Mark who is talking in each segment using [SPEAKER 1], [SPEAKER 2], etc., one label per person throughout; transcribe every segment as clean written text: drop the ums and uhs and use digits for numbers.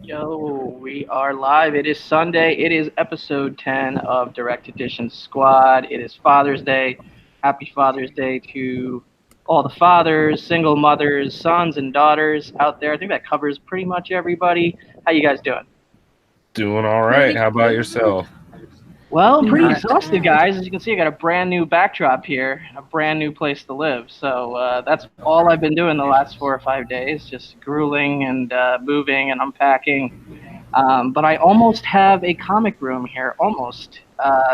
[SPEAKER 1] Yo, we are live. It is Sunday. It is episode 10 of Direct Edition Squad. It is Father's Day. Happy Father's Day to all the fathers, single mothers, sons, and daughters out there. I think that covers pretty much everybody. How you guys doing?
[SPEAKER 2] Doing all right.
[SPEAKER 3] Pretty
[SPEAKER 2] How about
[SPEAKER 3] good.
[SPEAKER 2] yourself?
[SPEAKER 1] Well, pretty
[SPEAKER 3] Not
[SPEAKER 1] exhausted,
[SPEAKER 3] bad.
[SPEAKER 1] guys. As you can see, I got a brand new backdrop here, a brand new place to live. So that's all I've been doing the last 4 or 5 days, just grueling and moving and unpacking. But I almost have a comic room here. Almost.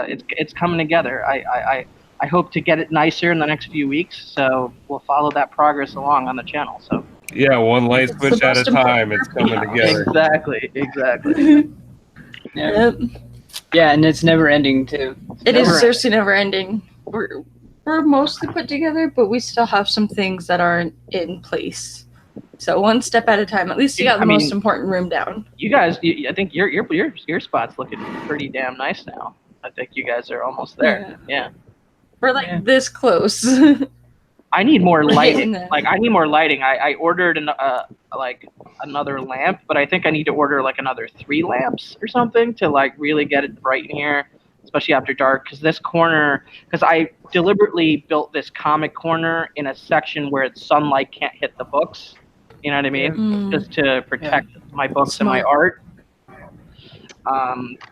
[SPEAKER 1] It's coming together. I hope to get it nicer in the next few weeks. So we'll follow that progress along on the channel. So
[SPEAKER 2] Yeah, one light
[SPEAKER 3] It's
[SPEAKER 2] switch
[SPEAKER 3] the
[SPEAKER 2] at a
[SPEAKER 3] most important
[SPEAKER 2] time. It's coming
[SPEAKER 3] part.
[SPEAKER 2] together.
[SPEAKER 1] exactly.
[SPEAKER 3] Yep.
[SPEAKER 4] Yeah, and it's never ending too.
[SPEAKER 3] It is
[SPEAKER 1] Never
[SPEAKER 3] seriously never ending. We're mostly put together, but we still have some things that aren't in place. So one step at a time. At least you got the most important room down.
[SPEAKER 1] You guys, I think your spot's looking pretty damn nice now. I think you guys are almost there. Yeah.
[SPEAKER 3] We're like
[SPEAKER 4] Yeah.
[SPEAKER 3] this close.
[SPEAKER 1] I need more
[SPEAKER 3] We're
[SPEAKER 1] lighting.
[SPEAKER 3] getting there.
[SPEAKER 1] Like I need more lighting. I ordered another lamp, but I think I need to order like another 3 lamps or something to like really get it bright in here, especially after dark. Because I deliberately built this comic corner in a section where the sunlight can't hit the books. You know what I mean?
[SPEAKER 3] Mm.
[SPEAKER 1] Just to protect my books and my
[SPEAKER 3] Smart.
[SPEAKER 1] art.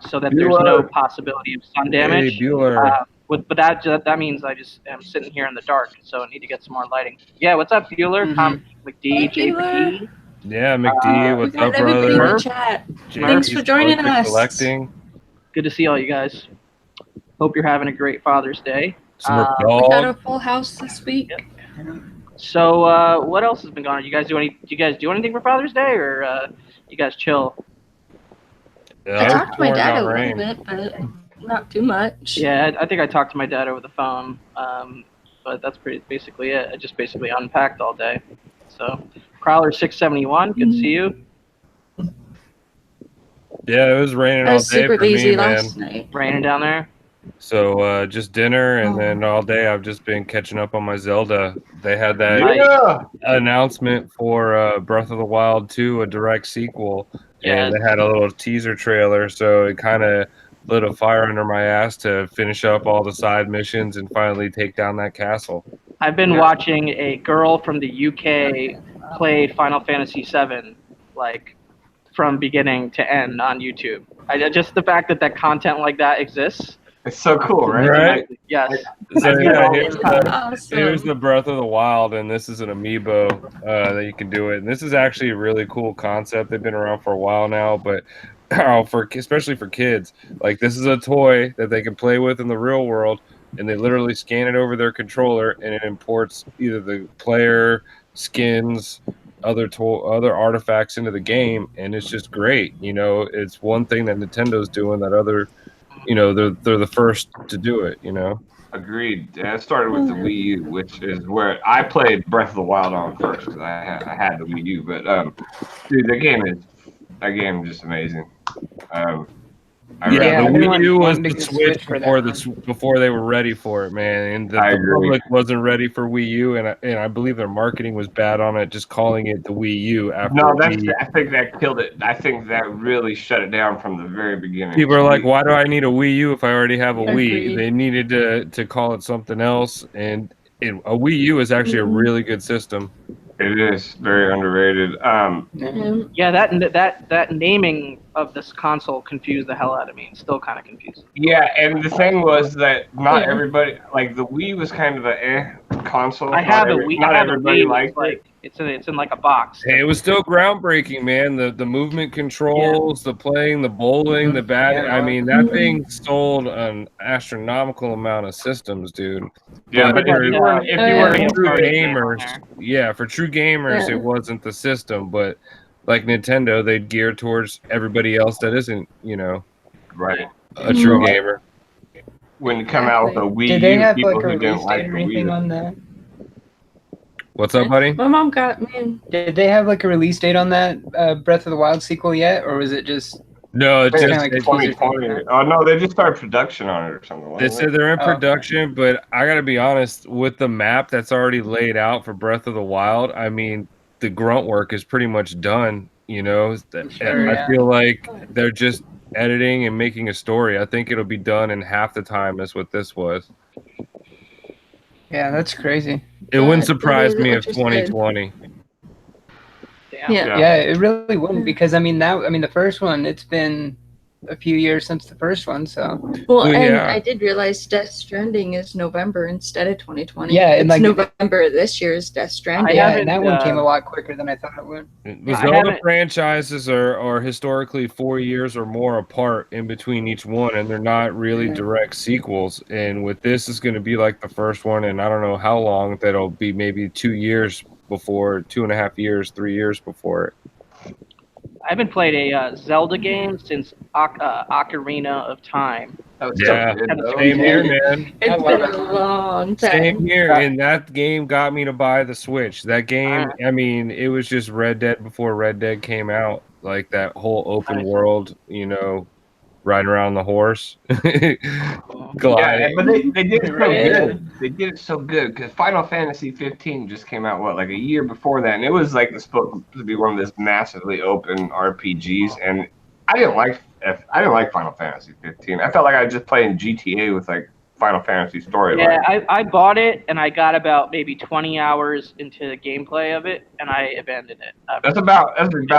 [SPEAKER 1] So that there's no possibility of sun damage.
[SPEAKER 2] Hey, Bueller.
[SPEAKER 1] But that means I just am sitting here in the dark, so I need to get some more lighting. Yeah, what's up, Bueller?
[SPEAKER 4] Mhm.
[SPEAKER 1] Tom, McD,
[SPEAKER 3] Hey,
[SPEAKER 1] JP.
[SPEAKER 2] Yeah, McD,
[SPEAKER 3] We
[SPEAKER 2] what's
[SPEAKER 3] got
[SPEAKER 2] up,
[SPEAKER 3] everybody in the
[SPEAKER 2] brother?
[SPEAKER 3] chat.
[SPEAKER 2] JP's
[SPEAKER 3] Thanks for joining
[SPEAKER 2] poetry
[SPEAKER 3] us.
[SPEAKER 2] Collecting.
[SPEAKER 1] Good to see all you guys. Hope you're having a great Father's Day.
[SPEAKER 2] Smurf
[SPEAKER 3] We got a
[SPEAKER 2] Dog.
[SPEAKER 3] full house this week.
[SPEAKER 1] So what else has been going on? You guys do anything for Father's Day, or you guys chill?
[SPEAKER 2] Yeah,
[SPEAKER 3] I
[SPEAKER 2] it's
[SPEAKER 3] talked to my
[SPEAKER 2] pouring
[SPEAKER 3] dad
[SPEAKER 2] down
[SPEAKER 3] a little
[SPEAKER 2] rain.
[SPEAKER 3] bit, but not too much.
[SPEAKER 1] Yeah, I think I talked to my dad over the phone, but that's basically it. I just basically unpacked all day. So, Prowler 671, good to see you.
[SPEAKER 2] Yeah, it was raining
[SPEAKER 3] I
[SPEAKER 2] all
[SPEAKER 3] was
[SPEAKER 2] day
[SPEAKER 3] super
[SPEAKER 2] for me,
[SPEAKER 3] lazy
[SPEAKER 2] man.
[SPEAKER 3] last night.
[SPEAKER 1] Raining down there.
[SPEAKER 2] So just dinner, and
[SPEAKER 3] Oh.
[SPEAKER 2] then all day I've just been catching up on my Zelda. They had that
[SPEAKER 1] Nice.
[SPEAKER 2] announcement for Breath of the Wild 2, a direct sequel, and they had a little teaser trailer, so it kind of lit a fire under my ass to finish up all the side missions and finally take down that castle.
[SPEAKER 1] I've been watching a girl from the UK play Final Fantasy VII, like from beginning to end on YouTube. Just the fact that content like that exists.
[SPEAKER 5] It's so cool, right?
[SPEAKER 2] Right?
[SPEAKER 1] Yes.
[SPEAKER 2] So yeah, here's
[SPEAKER 3] Awesome.
[SPEAKER 2] the Breath of the Wild, and this is an amiibo that you can do it. And this is actually a really cool concept. They've been around for a while now, but especially for kids, like this is a toy that they can play with in the real world, and they literally scan it over their controller, and it imports either the player skins, other artifacts into the game, and it's just great. You know, it's one thing that Nintendo's doing that other. You know, they're the first to do it, you know?
[SPEAKER 5] Agreed. Yeah, it started with the Wii U, which is where I played Breath of the Wild on first because I had the Wii U. But dude, that game is just amazing.
[SPEAKER 2] The Wii U was
[SPEAKER 4] wanted
[SPEAKER 2] the
[SPEAKER 4] to get
[SPEAKER 2] Switch
[SPEAKER 4] for
[SPEAKER 2] before
[SPEAKER 4] that
[SPEAKER 2] before they were ready for it, man. And the public wasn't ready for Wii U, and I believe their marketing was bad on it, just calling it the Wii U after.
[SPEAKER 5] No, I think that killed it. I think that really shut it down from the very beginning.
[SPEAKER 2] People are like, why do I need a Wii U if I already have a Wii?
[SPEAKER 3] Agreed.
[SPEAKER 2] They needed to call it something else, and a Wii U is actually a really good system.
[SPEAKER 5] It is very underrated.
[SPEAKER 1] Yeah, that naming of this console confused the hell out of me. It's still kind of confusing.
[SPEAKER 5] Yeah, and the thing was that not everybody, like the Wii was kind of a console.
[SPEAKER 1] I have a Wii.
[SPEAKER 5] Not
[SPEAKER 1] I have a
[SPEAKER 5] everybody
[SPEAKER 1] Wii.
[SPEAKER 5] liked
[SPEAKER 1] Like it's in like a box.
[SPEAKER 2] Hey, it was still groundbreaking, man. The movement controls, the playing, the bowling, the batting. I mean, that thing sold an astronomical amount of systems, dude.
[SPEAKER 5] Yeah, but if
[SPEAKER 1] Yeah.
[SPEAKER 5] you weren't
[SPEAKER 2] For true
[SPEAKER 1] Atari game
[SPEAKER 2] gamers,
[SPEAKER 1] on
[SPEAKER 2] yeah, for true gamers,
[SPEAKER 3] Yeah.
[SPEAKER 2] it wasn't the system, but like Nintendo, they'd gear towards everybody else that isn't, you know,
[SPEAKER 5] right.
[SPEAKER 2] a true gamer.
[SPEAKER 5] When you come out with a Wii
[SPEAKER 4] Did they
[SPEAKER 5] U,
[SPEAKER 4] have
[SPEAKER 5] people
[SPEAKER 4] like a
[SPEAKER 5] who didn't
[SPEAKER 4] release
[SPEAKER 5] like
[SPEAKER 4] date
[SPEAKER 5] the
[SPEAKER 4] or anything
[SPEAKER 5] Wii.
[SPEAKER 4] on that?
[SPEAKER 2] What's up, buddy?
[SPEAKER 3] My mom got me.
[SPEAKER 4] Did they have like a release date on that Breath of the Wild sequel yet, or was it just?
[SPEAKER 2] No, it's
[SPEAKER 4] Kinda
[SPEAKER 2] just
[SPEAKER 4] like a
[SPEAKER 2] it's-
[SPEAKER 4] teaser
[SPEAKER 5] 2020.
[SPEAKER 4] thing,
[SPEAKER 5] Oh no, they just started production on it or something.
[SPEAKER 2] they
[SPEAKER 5] wasn't
[SPEAKER 2] said
[SPEAKER 5] it?
[SPEAKER 2] they're in
[SPEAKER 4] Oh, okay.
[SPEAKER 2] production, but I gotta be honest, with the map that's already laid out for Breath of the Wild, I mean, the grunt work is pretty much done. You know,
[SPEAKER 4] Sure,
[SPEAKER 2] I
[SPEAKER 4] yeah.
[SPEAKER 2] feel like they're just editing and making a story. I think it'll be done in half the time as what this was.
[SPEAKER 4] Yeah, that's crazy.
[SPEAKER 2] It wouldn't
[SPEAKER 3] That
[SPEAKER 2] surprise
[SPEAKER 3] is
[SPEAKER 2] me
[SPEAKER 3] what
[SPEAKER 2] if
[SPEAKER 3] you said.
[SPEAKER 2] 2020.
[SPEAKER 1] Damn.
[SPEAKER 3] Yeah.
[SPEAKER 4] Yeah, it really wouldn't because the first one, it's been a few years since the first one, so
[SPEAKER 3] Well,
[SPEAKER 2] Oh,
[SPEAKER 3] and
[SPEAKER 2] yeah.
[SPEAKER 3] I did realize Death Stranding is November instead of 2020.
[SPEAKER 4] Yeah, and,
[SPEAKER 3] it's
[SPEAKER 4] like-
[SPEAKER 3] November this year is Death Stranding.
[SPEAKER 4] yeah,
[SPEAKER 1] haven't,
[SPEAKER 4] and that one came a
[SPEAKER 1] uh,
[SPEAKER 4] lot quicker than I thought it would.
[SPEAKER 2] The
[SPEAKER 1] I
[SPEAKER 2] Zelda
[SPEAKER 1] haven't-
[SPEAKER 2] franchises are historically 4 years or more apart in between each one, and they're not really
[SPEAKER 4] Yeah.
[SPEAKER 2] direct sequels. And with this, is going to be like the first one, and I don't know how long that'll be. Maybe 2 years before, 2.5 years, 3 years before it.
[SPEAKER 1] I haven't played a Zelda game since Ocarina of Time.
[SPEAKER 5] That was
[SPEAKER 2] Yeah.
[SPEAKER 5] so good, though.
[SPEAKER 2] Same here, man.
[SPEAKER 3] It's
[SPEAKER 4] I
[SPEAKER 3] been
[SPEAKER 4] love
[SPEAKER 3] a long time.
[SPEAKER 2] Same here, and that game got me to buy the Switch. That game, I mean, it was just Red Dead before Red Dead came out. Like that whole open
[SPEAKER 1] Nice.
[SPEAKER 2] world, you know, riding around the horse,
[SPEAKER 5] Yeah,
[SPEAKER 2] gliding.
[SPEAKER 5] but they did it so
[SPEAKER 4] Right.
[SPEAKER 5] good. They did it so good because Final Fantasy 15 just came out like a year before that, and it was like supposed to be one of this massively open RPGs, and I didn't like Final Fantasy 15. I felt like I was just playing GTA with like Final Fantasy storyline.
[SPEAKER 1] Yeah, I bought it and I got about maybe 20 hours into the gameplay of it and I abandoned it.
[SPEAKER 5] That's about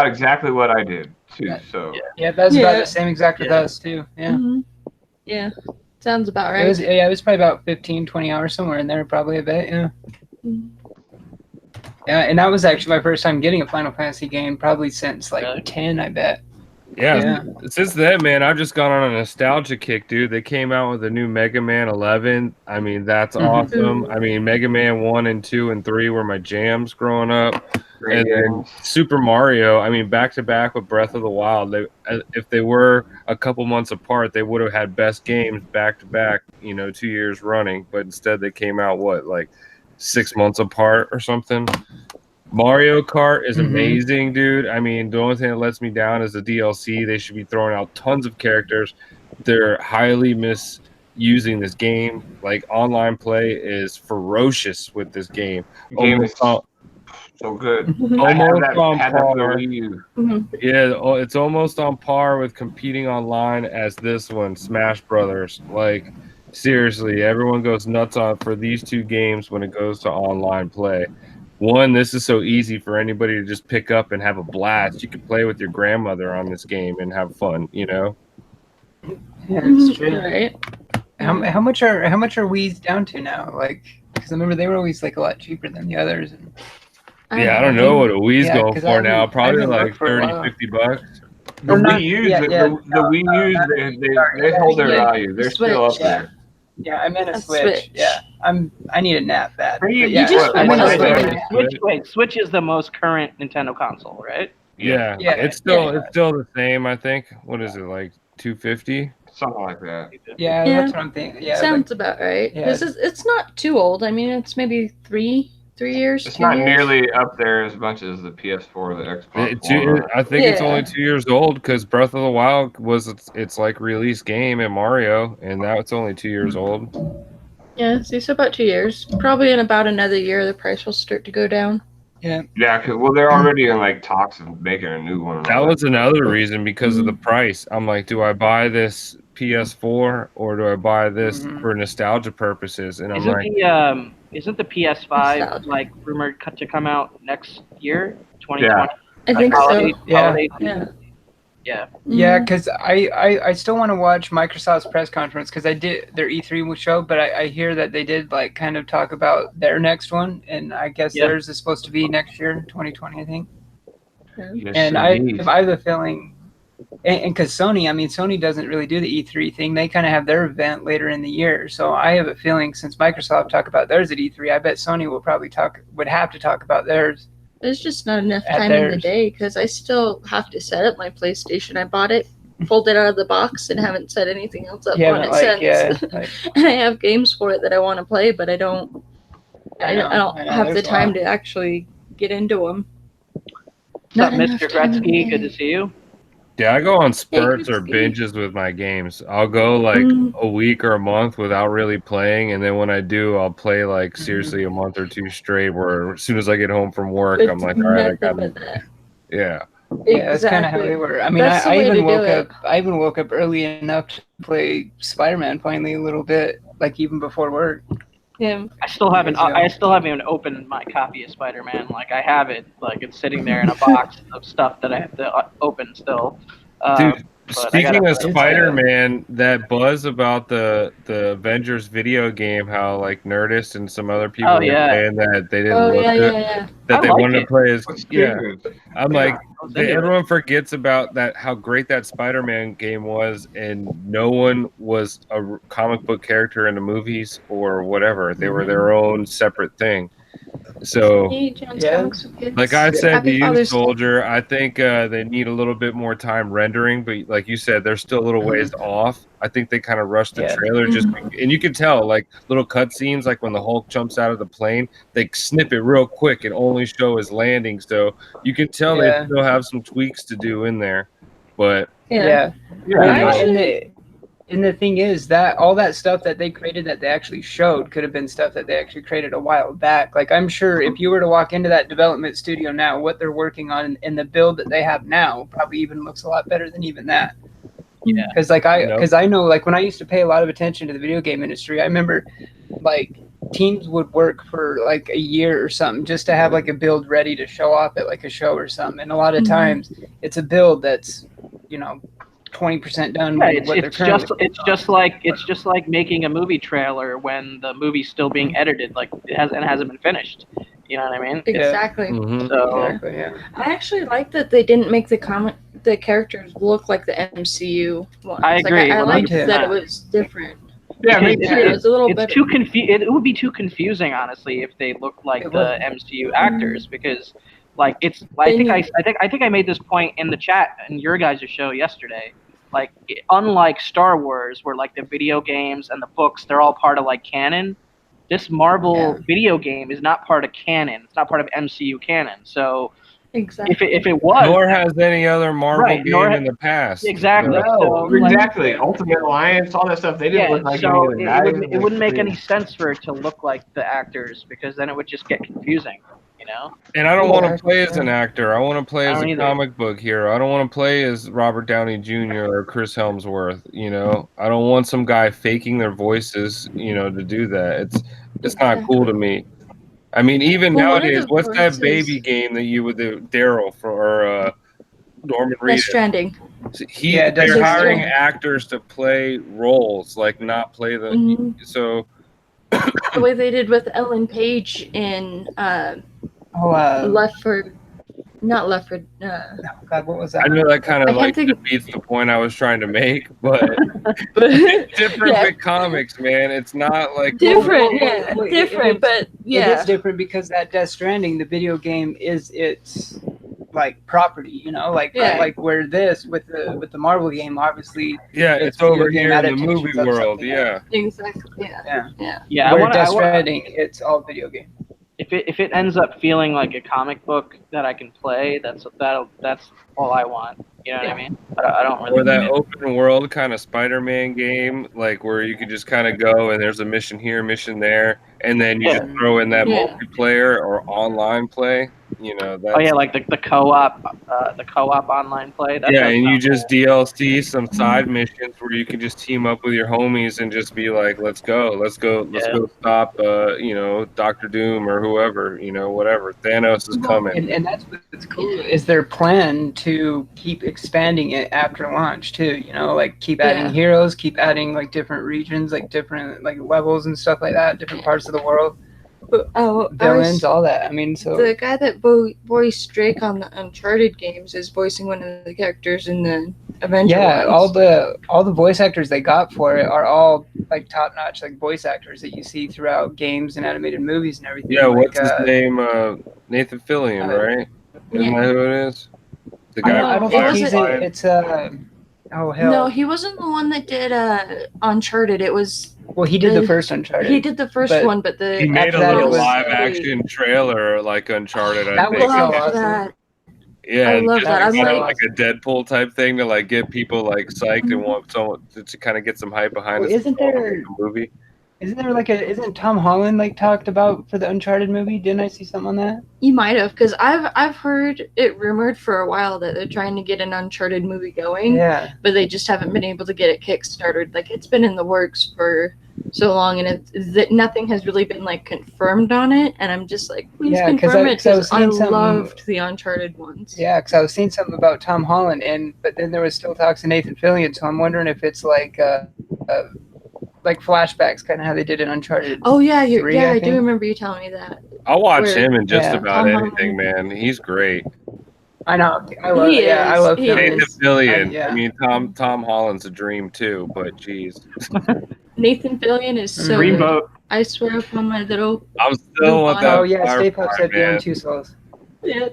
[SPEAKER 5] exactly what I did too. So
[SPEAKER 4] Yeah, that's about
[SPEAKER 3] Yeah.
[SPEAKER 4] the same exact with
[SPEAKER 1] Yeah.
[SPEAKER 4] us too. Yeah.
[SPEAKER 3] Mhm. Yeah. Sounds about right.
[SPEAKER 4] It was probably about 15, 20 hours somewhere in there, probably a bit, yeah.
[SPEAKER 3] Mhm.
[SPEAKER 4] Yeah, and that was actually my first time getting a Final Fantasy game, probably since like
[SPEAKER 1] Really?
[SPEAKER 4] 10, I bet.
[SPEAKER 2] Yeah,
[SPEAKER 4] Yeah.
[SPEAKER 2] since then, man, I've just gone on a nostalgia kick, dude. They came out with a new Mega Man 11. I mean, that's
[SPEAKER 4] Mhm.
[SPEAKER 2] awesome. I mean, Mega Man 1 and 2 and 3 were my jams growing up.
[SPEAKER 5] great
[SPEAKER 2] And then
[SPEAKER 5] games.
[SPEAKER 2] Super Mario, I mean, back to back with Breath of the Wild. If they were a couple months apart, they would have had best games back to back, 2 years running. But instead, they came out, like 6 months apart or something. Mario Kart is
[SPEAKER 4] Mhm.
[SPEAKER 2] amazing, dude. I mean, the only thing that lets me down is the DLC. They should be throwing out tons of characters. They're highly misusing this game. Like, online play is ferocious with this game.
[SPEAKER 5] The game is
[SPEAKER 2] Almost
[SPEAKER 5] so good.
[SPEAKER 3] Mhm.
[SPEAKER 5] I had
[SPEAKER 2] Almost
[SPEAKER 5] that,
[SPEAKER 2] on
[SPEAKER 5] had that for the
[SPEAKER 2] par.
[SPEAKER 5] Wii U.
[SPEAKER 3] Mhm.
[SPEAKER 2] Yeah, it's almost on par with competing online as this one, Smash Brothers. Like, seriously, everyone goes nuts for these two games when it goes to online play. One, this is so easy for anybody to just pick up and have a blast. You can play with your grandmother on this game and have fun,
[SPEAKER 4] Yeah, that's true.
[SPEAKER 3] Right.
[SPEAKER 4] How much are Wii's down to now? Like, because I remember they were always like a lot cheaper than the others. And,
[SPEAKER 2] Yeah, I don't know what a Wii's
[SPEAKER 4] Yeah,
[SPEAKER 2] going
[SPEAKER 4] 'cause
[SPEAKER 2] for
[SPEAKER 4] I
[SPEAKER 2] now.
[SPEAKER 4] haven't- I
[SPEAKER 2] Probably
[SPEAKER 4] haven't
[SPEAKER 2] like
[SPEAKER 4] looked for a
[SPEAKER 2] 30,
[SPEAKER 4] while.
[SPEAKER 2] $50.
[SPEAKER 5] The
[SPEAKER 4] Or not-
[SPEAKER 5] Wii U's,
[SPEAKER 4] yeah, yeah,
[SPEAKER 5] the Wii U's, they hold their
[SPEAKER 3] Yeah,
[SPEAKER 5] value. They're still up
[SPEAKER 3] Switch.
[SPEAKER 5] there.
[SPEAKER 4] yeah, I meant a
[SPEAKER 3] A
[SPEAKER 4] Switch.
[SPEAKER 3] Switch.
[SPEAKER 4] Yeah, I need a nap bad.
[SPEAKER 5] You
[SPEAKER 4] But yeah,
[SPEAKER 3] just
[SPEAKER 4] I
[SPEAKER 3] want
[SPEAKER 4] meant
[SPEAKER 3] a
[SPEAKER 4] a
[SPEAKER 3] Switch.
[SPEAKER 4] Switch.
[SPEAKER 1] Switch is the most current Nintendo console, right?
[SPEAKER 2] Yeah,
[SPEAKER 4] Yeah,
[SPEAKER 2] it's still the same. I think. What is it like? 250?
[SPEAKER 5] Something like that.
[SPEAKER 4] Yeah,
[SPEAKER 3] Yeah.
[SPEAKER 4] that's what I'm thinking. Yeah,
[SPEAKER 3] Sounds about right.
[SPEAKER 4] yeah.
[SPEAKER 3] This is it's not too old. I mean, it's maybe three years.
[SPEAKER 5] It's
[SPEAKER 3] 2
[SPEAKER 5] not
[SPEAKER 3] years.
[SPEAKER 5] nearly up there as much as the PS4 or the Xbox One.
[SPEAKER 2] I think it's
[SPEAKER 3] Yeah.
[SPEAKER 2] only 2 years old because Breath of the Wild was its like release game and Mario, and now it's only 2 years old.
[SPEAKER 3] Yeah, so about 2 years. Probably in about another year, the price will start to go down.
[SPEAKER 5] Yeah, because they're already in like talks of making a new one.
[SPEAKER 2] That was another reason because of the price. I'm like, do I buy this PS4 or do I buy this
[SPEAKER 4] Mhm.
[SPEAKER 2] for nostalgia purposes? And I'm like,
[SPEAKER 1] Isn't the PS5
[SPEAKER 3] Nostalgia.
[SPEAKER 1] like rumored to come out next year, 2020?
[SPEAKER 5] Yeah.
[SPEAKER 3] I think
[SPEAKER 1] Holiday-
[SPEAKER 3] so.
[SPEAKER 4] Yeah.
[SPEAKER 1] holiday
[SPEAKER 3] Yeah.
[SPEAKER 1] season? Yeah.
[SPEAKER 4] Yeah,
[SPEAKER 3] Mhm.
[SPEAKER 4] because I still want to watch Microsoft's press conference because I did their E3 show, but I hear that they did like kind of talk about their next one, and I guess
[SPEAKER 1] Yeah.
[SPEAKER 4] theirs is supposed to be next year, 2020, I think.
[SPEAKER 5] Yes,
[SPEAKER 4] And I
[SPEAKER 5] indeed.
[SPEAKER 4] have a feeling, and because Sony doesn't really do the E3 thing, they kind of have their event later in the year. So I have a feeling since Microsoft talked about theirs at E3, I bet Sony would have to talk about theirs.
[SPEAKER 3] There's just not enough
[SPEAKER 4] At
[SPEAKER 3] time in the
[SPEAKER 4] theirs.
[SPEAKER 3] day because I still have to set up my PlayStation. I bought it, pulled it out of the box, and haven't set anything else up
[SPEAKER 4] Yeah,
[SPEAKER 3] on
[SPEAKER 4] but
[SPEAKER 3] it
[SPEAKER 4] like,
[SPEAKER 3] since.
[SPEAKER 4] yeah, like,
[SPEAKER 3] And I have games for it that I want to play, but I don't. I
[SPEAKER 4] know,
[SPEAKER 3] don't
[SPEAKER 4] I know,
[SPEAKER 3] have the
[SPEAKER 4] there's a
[SPEAKER 3] time
[SPEAKER 4] lot.
[SPEAKER 3] to actually get into them.
[SPEAKER 1] What's up, Mr. Gretzky? Good to see you.
[SPEAKER 2] yeah, I go on spurts or
[SPEAKER 3] Christy.
[SPEAKER 2] binges with my games. I'll go like a week or a month without really playing, and then when I do, I'll play like seriously a month or two straight. Where as soon as I get home from work, I'm like, all right, I got it. Yeah.
[SPEAKER 4] Yeah, that's kind of how they were. I mean,
[SPEAKER 3] That's the
[SPEAKER 4] I
[SPEAKER 3] way to
[SPEAKER 4] even
[SPEAKER 3] do
[SPEAKER 4] woke
[SPEAKER 3] it.
[SPEAKER 4] up. I even woke up early enough to play Spider-Man finally a little bit, like even before work.
[SPEAKER 3] Yeah.
[SPEAKER 1] I still haven't.
[SPEAKER 4] Years ago.
[SPEAKER 1] I still haven't even opened my copy of Spider-Man. Like I have it. Like it's sitting there in a box of stuff that I have to open still.
[SPEAKER 2] Dude,
[SPEAKER 1] But I gotta
[SPEAKER 2] speaking of
[SPEAKER 1] play it.
[SPEAKER 2] Spider-Man, that buzz about the Avengers video game, how like Nerdist and some other people
[SPEAKER 1] Oh,
[SPEAKER 2] were
[SPEAKER 1] yeah.
[SPEAKER 2] saying that they didn't
[SPEAKER 3] Oh
[SPEAKER 2] look
[SPEAKER 3] yeah,
[SPEAKER 2] good,
[SPEAKER 3] yeah, yeah.
[SPEAKER 2] that
[SPEAKER 1] I
[SPEAKER 2] they
[SPEAKER 1] like
[SPEAKER 2] wanted to
[SPEAKER 1] it.
[SPEAKER 2] play as
[SPEAKER 5] Looks
[SPEAKER 2] yeah.
[SPEAKER 5] good.
[SPEAKER 2] I'm
[SPEAKER 1] Yeah,
[SPEAKER 2] like,
[SPEAKER 1] I was into it.
[SPEAKER 2] everyone forgets about that how great that Spider-Man game was, and no one was a comic book character in the movies or whatever. They were their own separate thing. So
[SPEAKER 3] Hey, John's
[SPEAKER 4] Yeah.
[SPEAKER 3] Comics with Kids.
[SPEAKER 2] like I said to
[SPEAKER 3] Happy
[SPEAKER 2] you,
[SPEAKER 3] Father's Day.
[SPEAKER 2] Soldier, I think they need a little bit more time rendering, but like you said, they're still a little ways off. I think they kind of rushed the
[SPEAKER 4] Yeah.
[SPEAKER 2] trailer and you can tell like little cutscenes, like when the Hulk jumps out of the plane, they snip it real quick and only show his landing, so you can tell they
[SPEAKER 4] Yeah.
[SPEAKER 2] still have some tweaks to do in there. But
[SPEAKER 3] Yeah.
[SPEAKER 5] Yeah,
[SPEAKER 2] I
[SPEAKER 4] And,
[SPEAKER 2] know.
[SPEAKER 4] and the thing is that all that stuff that they created that they actually showed could have been stuff that they actually created a while back. Like I'm sure if you were to walk into that development studio now, what they're working on and the build that they have now probably even looks a lot better than even that.
[SPEAKER 1] Yeah.
[SPEAKER 4] Because I know like when I used to pay a lot of attention to the video game industry, I remember like teams would work for like a year or something just to have like a build ready to show off at like a show or something. And a lot of times it's a build that's 20% done
[SPEAKER 1] Yeah,
[SPEAKER 4] with what they're currently.
[SPEAKER 1] it's just like making a movie trailer when the movie's still being edited, like it hasn't been finished. You know what I mean?
[SPEAKER 3] Exactly.
[SPEAKER 2] Mhm.
[SPEAKER 1] So
[SPEAKER 4] Exactly, yeah.
[SPEAKER 3] I actually like that they didn't make the characters look like the MCU ones.
[SPEAKER 1] I agree,
[SPEAKER 3] Like, I liked
[SPEAKER 1] 100%.
[SPEAKER 3] that it was different.
[SPEAKER 5] yeah, me
[SPEAKER 1] Because
[SPEAKER 3] Yeah, it
[SPEAKER 5] too.
[SPEAKER 3] was a little
[SPEAKER 1] it's
[SPEAKER 3] better.
[SPEAKER 1] too it would be too confusing, honestly, if they looked like
[SPEAKER 4] It
[SPEAKER 1] the
[SPEAKER 4] would.
[SPEAKER 1] MCU actors, because like it's
[SPEAKER 3] They
[SPEAKER 1] I think I made this point in the chat in your guys' show yesterday. Like unlike Star Wars, where like the video games and the books they're all part of like canon, this Marvel video game is not part of canon. It's not part of MCU canon. So
[SPEAKER 3] Exactly.
[SPEAKER 1] if it was,
[SPEAKER 2] Nor has any other Marvel
[SPEAKER 1] Right, nor
[SPEAKER 2] game
[SPEAKER 1] ha-
[SPEAKER 2] in the past.
[SPEAKER 1] exactly.
[SPEAKER 2] Yeah.
[SPEAKER 5] No,
[SPEAKER 1] So, like,
[SPEAKER 5] exactly. Ultimate Alliance, all that stuff. They didn't
[SPEAKER 1] yeah,
[SPEAKER 5] look like
[SPEAKER 1] so
[SPEAKER 5] any of the guys.
[SPEAKER 1] it wouldn't make any sense for it to look like the actors, because then it would just get confusing, you know?
[SPEAKER 2] And I don't
[SPEAKER 4] Yeah,
[SPEAKER 2] want to play as an actor. I want to play
[SPEAKER 1] I
[SPEAKER 2] as
[SPEAKER 1] don't
[SPEAKER 2] a
[SPEAKER 1] either.
[SPEAKER 2] comic book hero. I don't want to play as Robert Downey Jr. or Chris Helmsworth. I don't want some guy faking their voices. To do that. It's not cool to me. I mean, even
[SPEAKER 3] Well, one of
[SPEAKER 2] nowadays,
[SPEAKER 3] the
[SPEAKER 2] what's that
[SPEAKER 3] voices-
[SPEAKER 2] baby game that you would do? Daryl or Norman
[SPEAKER 3] Death
[SPEAKER 2] Reedus?
[SPEAKER 3] Stranding.
[SPEAKER 4] Yeah,
[SPEAKER 2] They're
[SPEAKER 4] Death
[SPEAKER 2] hiring
[SPEAKER 3] Stranding.
[SPEAKER 2] actors to play roles, like not play the.
[SPEAKER 3] Mhm.
[SPEAKER 2] So
[SPEAKER 3] The way they did with Ellen Page in Left for, not Left for.
[SPEAKER 4] God, what was
[SPEAKER 2] I
[SPEAKER 4] that?
[SPEAKER 2] know that kind
[SPEAKER 3] I
[SPEAKER 2] of
[SPEAKER 3] can't
[SPEAKER 2] like
[SPEAKER 3] think of-
[SPEAKER 2] defeats the point I was trying to make, but
[SPEAKER 3] but
[SPEAKER 2] different
[SPEAKER 3] yeah,
[SPEAKER 2] with comics, man. It's not like
[SPEAKER 3] different,
[SPEAKER 4] well,
[SPEAKER 3] yeah,
[SPEAKER 4] well, it-
[SPEAKER 3] different,
[SPEAKER 4] it-
[SPEAKER 3] but
[SPEAKER 4] It
[SPEAKER 3] yeah,
[SPEAKER 4] is different because that Death Stranding, the video game, is its like property,
[SPEAKER 3] Yeah.
[SPEAKER 4] like where this with the Marvel game, obviously,
[SPEAKER 2] yeah,
[SPEAKER 4] it's
[SPEAKER 2] it's over
[SPEAKER 4] video game
[SPEAKER 2] here in the
[SPEAKER 4] adaptations
[SPEAKER 2] movie
[SPEAKER 4] of
[SPEAKER 2] world.
[SPEAKER 4] something
[SPEAKER 2] Yeah,
[SPEAKER 3] exactly, yeah.
[SPEAKER 1] Yeah,
[SPEAKER 4] where Death Stranding, it's all video game.
[SPEAKER 1] if it ends up feeling like a comic book that I can play, that's all I want. You know what I mean? I don't really
[SPEAKER 2] or that
[SPEAKER 1] need it.
[SPEAKER 2] open world kind of Spider-Man game, like where you could just kind of go and there's a mission here, mission there, and then you
[SPEAKER 1] Yeah.
[SPEAKER 2] just throw in that
[SPEAKER 3] Yeah.
[SPEAKER 2] multiplayer or online play. That's
[SPEAKER 1] Oh yeah, like the co-op online play. That
[SPEAKER 2] yeah,
[SPEAKER 1] does
[SPEAKER 2] and you
[SPEAKER 1] sound
[SPEAKER 2] just
[SPEAKER 1] cool.
[SPEAKER 2] DLC some side missions where you can just team up with your homies and just be like, let's go
[SPEAKER 1] Yeah.
[SPEAKER 2] stop, Doctor Doom or whoever, whatever. Thanos is coming.
[SPEAKER 4] And that's what's cool is their plan to keep expanding it after launch too. Like keep adding
[SPEAKER 3] Yeah.
[SPEAKER 4] heroes, keep adding like different regions, like different like levels and stuff like that, different parts of the world, villains, all that. I mean, so
[SPEAKER 3] The guy that voiced Drake on the Uncharted games is voicing one of the characters in the Avenger
[SPEAKER 4] yeah,
[SPEAKER 3] ones.
[SPEAKER 4] all the voice actors they got for it are all like top notch like voice actors that you see throughout games and animated movies and everything.
[SPEAKER 2] Yeah,
[SPEAKER 4] like,
[SPEAKER 2] what's his name? Nathan Fillion, right? Isn't that who it is? The guy.
[SPEAKER 4] I don't
[SPEAKER 3] It
[SPEAKER 4] think
[SPEAKER 3] wasn't-
[SPEAKER 4] he's in, it's oh hell.
[SPEAKER 3] No, he wasn't the one that did Uncharted. It was
[SPEAKER 4] Well, he did the first Uncharted.
[SPEAKER 3] he did the first
[SPEAKER 4] But
[SPEAKER 3] one, but the
[SPEAKER 2] He made a
[SPEAKER 4] after that, it
[SPEAKER 2] little
[SPEAKER 4] was-
[SPEAKER 2] live action trailer like Uncharted. I
[SPEAKER 4] That
[SPEAKER 2] think.
[SPEAKER 4] was so
[SPEAKER 3] love
[SPEAKER 4] awesome.
[SPEAKER 3] that.
[SPEAKER 2] Yeah,
[SPEAKER 3] I
[SPEAKER 2] and
[SPEAKER 3] love
[SPEAKER 2] just
[SPEAKER 3] that. I'm
[SPEAKER 2] kind of
[SPEAKER 3] like-
[SPEAKER 2] like a Deadpool type thing to like get people like psyched and want someone to kind of get some hype behind
[SPEAKER 4] Well,
[SPEAKER 2] us
[SPEAKER 4] isn't there-
[SPEAKER 2] the movie.
[SPEAKER 4] Isn't Tom Holland like talked about for the Uncharted movie? Didn't I see something on that?
[SPEAKER 3] You might have, because I've heard it rumored for a while that they're trying to get an Uncharted movie going,
[SPEAKER 4] Yeah.
[SPEAKER 3] but they just haven't been able to get it kickstarted. Like it's been in the works for so long, and that nothing has really been like confirmed on it. And I'm just like, please confirm it, because I loved the Uncharted ones.
[SPEAKER 4] Yeah, because I was seeing something about Tom Holland, but then there was still talks of Nathan Fillion, so I'm wondering if it's like flashbacks, kind of how they did in Uncharted.
[SPEAKER 3] Oh yeah,
[SPEAKER 4] 3,
[SPEAKER 3] I
[SPEAKER 4] think.
[SPEAKER 3] do remember you telling me that.
[SPEAKER 2] I'll watch
[SPEAKER 3] Where-
[SPEAKER 2] him in just
[SPEAKER 4] Yeah.
[SPEAKER 2] about
[SPEAKER 3] Tom
[SPEAKER 2] anything, man. He's great.
[SPEAKER 4] I know. I love.
[SPEAKER 3] He
[SPEAKER 4] Yeah, I
[SPEAKER 3] is,
[SPEAKER 4] love
[SPEAKER 3] he
[SPEAKER 4] Fillion.
[SPEAKER 2] Nathan Fillion.
[SPEAKER 4] yeah.
[SPEAKER 2] I mean, Tom Holland's a dream too, but geez,
[SPEAKER 3] Nathan Fillion is so
[SPEAKER 1] Green
[SPEAKER 3] good.
[SPEAKER 1] boat.
[SPEAKER 3] I swear upon my little.
[SPEAKER 2] I'm still with that.
[SPEAKER 4] Oh yeah, Stay Puft
[SPEAKER 2] Firefly,
[SPEAKER 4] said
[SPEAKER 2] man.
[SPEAKER 4] Beyond Two Souls.
[SPEAKER 3] Yeah.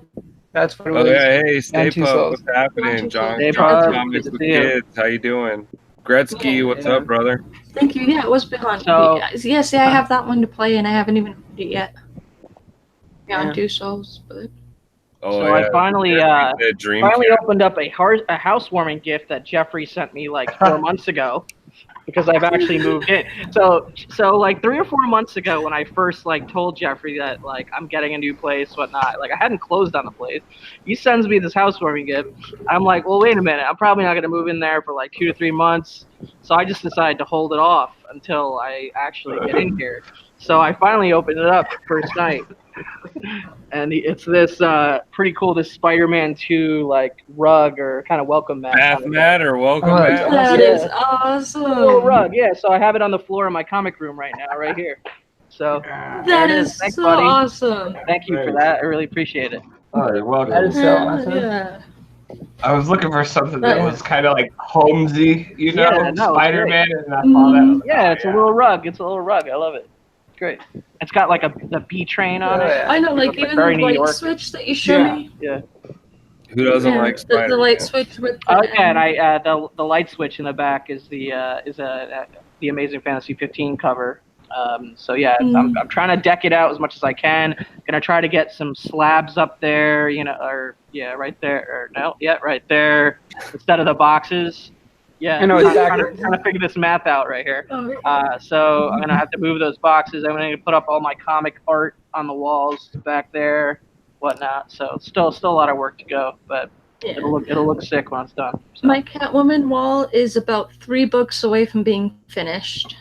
[SPEAKER 4] That's what it
[SPEAKER 2] Oh
[SPEAKER 4] was.
[SPEAKER 2] yeah, hey, Stay
[SPEAKER 4] Beyond Two
[SPEAKER 2] Puft,
[SPEAKER 4] Souls.
[SPEAKER 2] what's happening?
[SPEAKER 3] Beyond Two
[SPEAKER 2] John
[SPEAKER 3] Souls.
[SPEAKER 1] Hey,
[SPEAKER 2] John
[SPEAKER 1] Puff.
[SPEAKER 2] Thomas
[SPEAKER 1] Good
[SPEAKER 2] with
[SPEAKER 1] to see you.
[SPEAKER 2] kids. How you doing? Gretzky, what's
[SPEAKER 4] Yeah.
[SPEAKER 2] up, brother?
[SPEAKER 3] Thank you. Yeah, it was Beyond.
[SPEAKER 1] So-
[SPEAKER 3] yeah, see, I have that one to play, and I haven't even played it yet. Beyond
[SPEAKER 4] Yeah.
[SPEAKER 3] Two Souls, but
[SPEAKER 2] Oh
[SPEAKER 1] So I
[SPEAKER 2] yeah.
[SPEAKER 1] finally,
[SPEAKER 2] The dream
[SPEAKER 1] finally
[SPEAKER 2] Cat.
[SPEAKER 1] opened up a housewarming gift that Jeffrey sent me like 4 months ago, because I've actually moved in. So like 3 or 4 months ago, when I first like told Jeffrey that like I'm getting a new place, whatnot, like I hadn't closed on the place. He sends me this housewarming gift. I'm like, well, wait a minute, I'm probably not gonna move in there for like 2 to 3 months. So I just decided to hold it off until I actually get in here. So I finally opened it up first night. And it's this pretty cool, this Spider-Man 2 like rug or kind of welcome mat.
[SPEAKER 2] Bath mat or welcome
[SPEAKER 4] Oh,
[SPEAKER 2] mat?
[SPEAKER 3] that
[SPEAKER 1] Yeah.
[SPEAKER 3] is awesome.
[SPEAKER 1] A little rug, yeah. So I have it on the floor in my comic room right now, right here. So
[SPEAKER 3] That
[SPEAKER 1] there it
[SPEAKER 3] is
[SPEAKER 1] Thanks,
[SPEAKER 3] so
[SPEAKER 1] buddy.
[SPEAKER 3] awesome.
[SPEAKER 1] Thank you for that. I really appreciate it.
[SPEAKER 5] Oh, you're welcome.
[SPEAKER 4] That is so awesome.
[SPEAKER 3] Yeah.
[SPEAKER 5] I was looking for something that
[SPEAKER 3] Yeah.
[SPEAKER 5] was kind of like Holmesy, you know,
[SPEAKER 1] Yeah, no, it's
[SPEAKER 5] Spider-Man, and I saw that. I was like,
[SPEAKER 1] Yeah,
[SPEAKER 5] oh,
[SPEAKER 1] it's a little rug. It's a little rug. I love it. It's great. It's got like the B train on
[SPEAKER 4] Oh,
[SPEAKER 1] it.
[SPEAKER 4] yeah.
[SPEAKER 3] I know, like
[SPEAKER 1] It's
[SPEAKER 3] even
[SPEAKER 1] very
[SPEAKER 3] the
[SPEAKER 1] New
[SPEAKER 3] light
[SPEAKER 1] York.
[SPEAKER 3] switch that you showed
[SPEAKER 4] Yeah.
[SPEAKER 3] me.
[SPEAKER 1] Yeah.
[SPEAKER 2] Who doesn't
[SPEAKER 3] Yeah,
[SPEAKER 2] like Spider-Man?
[SPEAKER 3] the light switch with.
[SPEAKER 1] Oh yeah, and I the light switch in the back is the Amazing Fantasy 15 cover. So yeah, I'm trying to deck it out as much as I can. Gonna try to get some slabs up there, you know, or yeah, right there, or no, yeah, right there, instead of the boxes. Yeah,
[SPEAKER 4] I know
[SPEAKER 1] I'm
[SPEAKER 4] exactly.
[SPEAKER 1] trying to figure this math out right here.
[SPEAKER 3] Oh,
[SPEAKER 1] So I'm gonna have to move those boxes. I'm gonna put up all my comic art on the walls back there, whatnot. So it's still a lot of work to go, but
[SPEAKER 3] yeah.
[SPEAKER 1] it'll look sick when it's done. So.
[SPEAKER 3] My Catwoman wall is about 3 books away from being finished.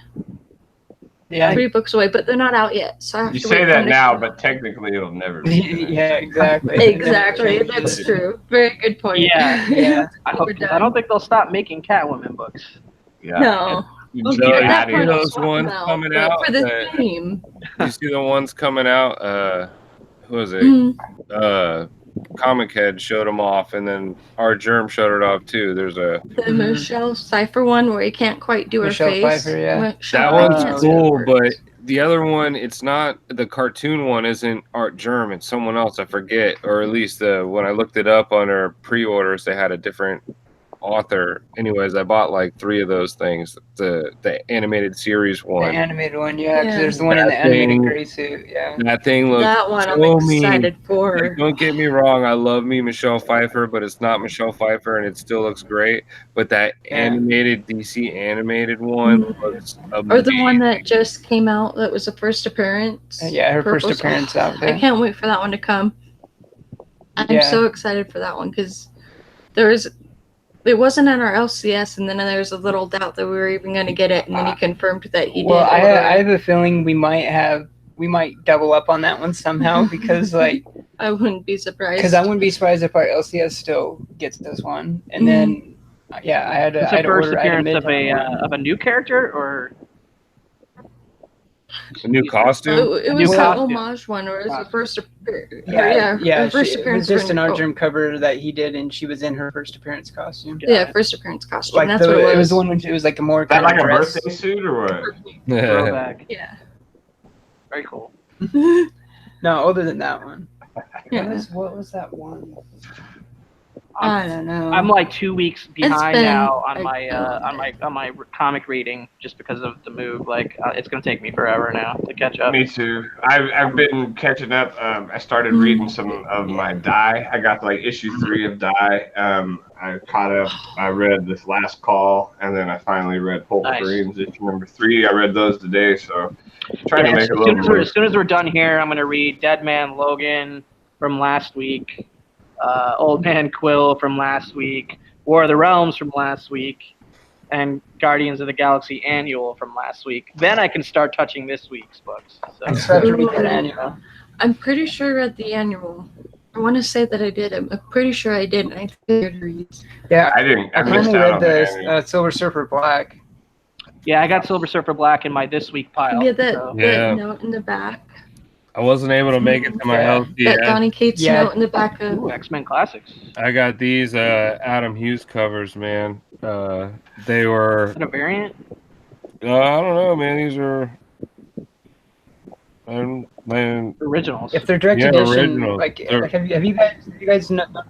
[SPEAKER 4] Yeah.
[SPEAKER 3] 3 books away, but they're not out yet. So I have
[SPEAKER 5] You
[SPEAKER 3] to
[SPEAKER 5] say
[SPEAKER 3] wait for
[SPEAKER 5] that
[SPEAKER 3] them to
[SPEAKER 5] now,
[SPEAKER 3] come
[SPEAKER 5] but
[SPEAKER 3] out.
[SPEAKER 5] technically it'll never be. finished.
[SPEAKER 4] Yeah, exactly.
[SPEAKER 3] Exactly, that's true. Very good point.
[SPEAKER 1] Yeah.
[SPEAKER 4] Yeah.
[SPEAKER 1] I
[SPEAKER 3] We're
[SPEAKER 1] don't think they'll stop making Catwoman books.
[SPEAKER 5] Yeah.
[SPEAKER 3] No.
[SPEAKER 5] You
[SPEAKER 3] Well,
[SPEAKER 5] just
[SPEAKER 3] at
[SPEAKER 2] you
[SPEAKER 3] that
[SPEAKER 2] see
[SPEAKER 3] point,
[SPEAKER 5] added-
[SPEAKER 2] those
[SPEAKER 3] I'll
[SPEAKER 2] ones
[SPEAKER 3] swap them out,
[SPEAKER 2] coming
[SPEAKER 3] but
[SPEAKER 2] out
[SPEAKER 3] for the
[SPEAKER 2] that-
[SPEAKER 3] theme.
[SPEAKER 2] You see the ones coming out? Who was it?
[SPEAKER 3] Mm,
[SPEAKER 2] Comic Head showed them off, and then our Germ showed it off too. There's a
[SPEAKER 3] the Michelle Pfeiffer one where you can't quite do her
[SPEAKER 4] Michelle
[SPEAKER 3] face.
[SPEAKER 4] Pfeiffer, yeah.
[SPEAKER 3] Michelle,
[SPEAKER 2] that
[SPEAKER 3] I
[SPEAKER 2] one's
[SPEAKER 3] can't say
[SPEAKER 2] cool,
[SPEAKER 3] the
[SPEAKER 2] but
[SPEAKER 3] words.
[SPEAKER 2] the other one, it's not the cartoon one. Isn't Art Germ? It's someone else. I forget, or at least when I looked it up on our pre-orders, they had a different author. Anyways, I bought like 3 of those things. The animated series
[SPEAKER 4] The
[SPEAKER 2] one.
[SPEAKER 4] animated one, yeah. 'Cause
[SPEAKER 3] Yeah.
[SPEAKER 4] there's the one in the
[SPEAKER 2] That
[SPEAKER 4] animated
[SPEAKER 2] thing-
[SPEAKER 4] gray suit, yeah.
[SPEAKER 2] That thing looks
[SPEAKER 3] That one I'm
[SPEAKER 2] so mean.
[SPEAKER 3] excited for.
[SPEAKER 2] Like, don't get me wrong, I love me Michelle Pfeiffer, but it's not Michelle Pfeiffer, and it still looks great. But that
[SPEAKER 4] Yeah.
[SPEAKER 2] animated DC animated one looks amazing.
[SPEAKER 3] Or the one that just came out that was a first appearance.
[SPEAKER 4] Yeah, her
[SPEAKER 3] Purple
[SPEAKER 4] first appearance outfit.
[SPEAKER 3] I can't wait for that one to come. I'm
[SPEAKER 4] Yeah.
[SPEAKER 3] so excited for that one because it wasn't in our LCS, and then there was a little doubt that we were even going to get it, and then he confirmed that he
[SPEAKER 4] Well,
[SPEAKER 3] did.
[SPEAKER 4] I
[SPEAKER 3] order
[SPEAKER 4] have a feeling we might double up on that one somehow because
[SPEAKER 3] it. I wouldn't be surprised.
[SPEAKER 4] I wouldn't be surprised if our LCS still gets this one. And then yeah, I had
[SPEAKER 1] It's
[SPEAKER 4] to
[SPEAKER 1] a first
[SPEAKER 4] order I had a
[SPEAKER 1] appearance
[SPEAKER 4] midnight one.
[SPEAKER 1] of a new character, or
[SPEAKER 2] a new costume.
[SPEAKER 3] It
[SPEAKER 1] new
[SPEAKER 3] was an
[SPEAKER 1] costume.
[SPEAKER 3] homage one, or it was the first appearance.
[SPEAKER 4] Yeah,
[SPEAKER 3] first
[SPEAKER 4] it was
[SPEAKER 3] appearance.
[SPEAKER 4] just
[SPEAKER 3] for-
[SPEAKER 4] an art germ cover that he did, and she was in her first appearance costume.
[SPEAKER 3] Yeah, first appearance costume.
[SPEAKER 4] Like
[SPEAKER 3] That's what
[SPEAKER 4] it
[SPEAKER 3] it
[SPEAKER 4] was
[SPEAKER 3] was.
[SPEAKER 4] the one when it was like a more
[SPEAKER 5] Is that
[SPEAKER 4] kind
[SPEAKER 5] like
[SPEAKER 4] of
[SPEAKER 5] a
[SPEAKER 4] dress.
[SPEAKER 5] birthday suit or what?
[SPEAKER 1] throwback.
[SPEAKER 3] Yeah.
[SPEAKER 1] Very cool.
[SPEAKER 4] No, other than that one.
[SPEAKER 3] Yeah.
[SPEAKER 4] What was that one?
[SPEAKER 3] I don't know.
[SPEAKER 1] I'm like 2 weeks behind
[SPEAKER 3] been
[SPEAKER 1] now on
[SPEAKER 3] a-
[SPEAKER 1] my comic reading just because of the move. Like it's gonna take me forever now to catch up.
[SPEAKER 5] Me too. I've been catching up. I started reading some of my Die. I got like issue 3 of Die. I caught up. I read this Last Call, and then I finally read Hope
[SPEAKER 1] Nice.
[SPEAKER 5] Dreams issue number 3. I read those today, so trying to make a little
[SPEAKER 1] as
[SPEAKER 5] more.
[SPEAKER 1] soon as we're done here, I'm gonna read Dead Man Logan from last week, Old Man Quill from last week, War of the Realms from last week, and Guardians of the Galaxy Annual from last week. Then I can start touching this week's books.
[SPEAKER 4] I
[SPEAKER 1] So.
[SPEAKER 4] still have to read that annual.
[SPEAKER 3] I'm pretty sure I read the annual. I want to say that I did. I'm pretty sure I did. And I figured to read.
[SPEAKER 4] Yeah,
[SPEAKER 5] I didn't. I
[SPEAKER 4] I
[SPEAKER 5] missed
[SPEAKER 4] finally
[SPEAKER 5] out
[SPEAKER 4] read
[SPEAKER 5] on the annual.
[SPEAKER 4] the Silver Surfer Black.
[SPEAKER 1] Yeah, I got Silver Surfer Black in my this week pile.
[SPEAKER 3] Yeah, that
[SPEAKER 1] so.
[SPEAKER 2] Yeah.
[SPEAKER 3] note in the back.
[SPEAKER 2] I wasn't able to make it to my
[SPEAKER 4] Yeah.
[SPEAKER 2] house
[SPEAKER 3] That
[SPEAKER 2] yet.
[SPEAKER 3] Donny Cates
[SPEAKER 4] Yeah.
[SPEAKER 3] note in the back of.
[SPEAKER 1] Ooh, X-Men Classics.
[SPEAKER 2] I got these Adam Hughes covers, man. They were
[SPEAKER 1] Is that a variant?
[SPEAKER 2] I don't know, man. These are man.
[SPEAKER 1] Originals.
[SPEAKER 4] If they're direct
[SPEAKER 2] Yeah,
[SPEAKER 4] edition,
[SPEAKER 2] original.
[SPEAKER 4] like
[SPEAKER 2] They're-
[SPEAKER 4] have you guys numbering?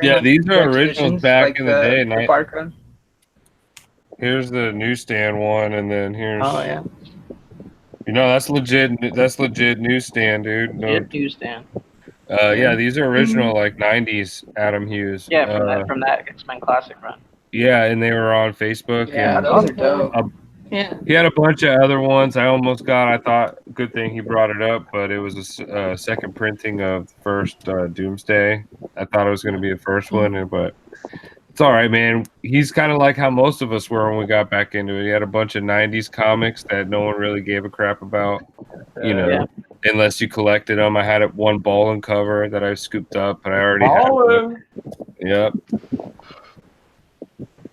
[SPEAKER 2] Yeah,
[SPEAKER 4] on
[SPEAKER 2] these are
[SPEAKER 4] direct
[SPEAKER 2] originals
[SPEAKER 4] editions,
[SPEAKER 2] back
[SPEAKER 4] like
[SPEAKER 2] in the day,
[SPEAKER 4] the
[SPEAKER 2] night-
[SPEAKER 4] barcode?
[SPEAKER 2] Here's the newsstand one, and then here's
[SPEAKER 4] Oh yeah.
[SPEAKER 2] you know that's legit. That's legit newsstand, dude. No,
[SPEAKER 1] Yep, newsstand.
[SPEAKER 2] yeah, these are original like '90s Adam Hughes.
[SPEAKER 1] Yeah, from that X-Men Classic run.
[SPEAKER 2] Yeah, and they were on Facebook.
[SPEAKER 4] Yeah,
[SPEAKER 2] and
[SPEAKER 4] those are dope.
[SPEAKER 3] Yeah.
[SPEAKER 2] he had a bunch of other ones. I almost got. I thought good thing he brought it up, but it was a second printing of the first Doomsday. I thought it was going to be the first one, but it's all right, man. He's kind of like how most of us were when we got back into it. He had a bunch of '90s comics that no one really gave a crap about, you know,
[SPEAKER 1] Yeah.
[SPEAKER 2] unless you collected them. I had one Ballin cover that I scooped up, and I already had.
[SPEAKER 5] Ballin'.
[SPEAKER 2] Yep.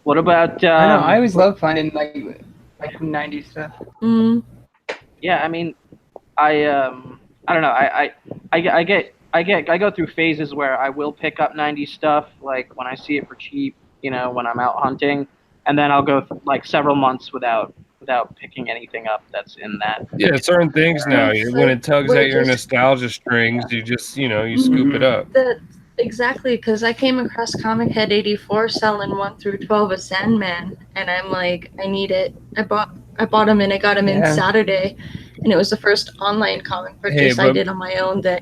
[SPEAKER 1] What about?
[SPEAKER 4] I know. I always love finding like '90s stuff.
[SPEAKER 3] Mm.
[SPEAKER 1] Yeah, I mean, I don't know. I go through phases where I will pick up '90s stuff, like when I see it for cheap, you know, when I'm out hunting, and then I'll go like several months without picking anything up that's in that.
[SPEAKER 2] Yeah, certain things now.
[SPEAKER 3] It's
[SPEAKER 2] When
[SPEAKER 3] like-
[SPEAKER 2] it tugs
[SPEAKER 3] we're
[SPEAKER 2] at your
[SPEAKER 3] just-
[SPEAKER 2] nostalgia strings, you just you scoop it up.
[SPEAKER 3] That exactly, because I came across Comic Head 84 selling 1 through 12 of Sandman, and I'm like, I need it. I bought them and I got them in
[SPEAKER 4] Yeah.
[SPEAKER 3] Saturday, and it was the first online comic purchase I
[SPEAKER 2] but
[SPEAKER 3] did on my own. That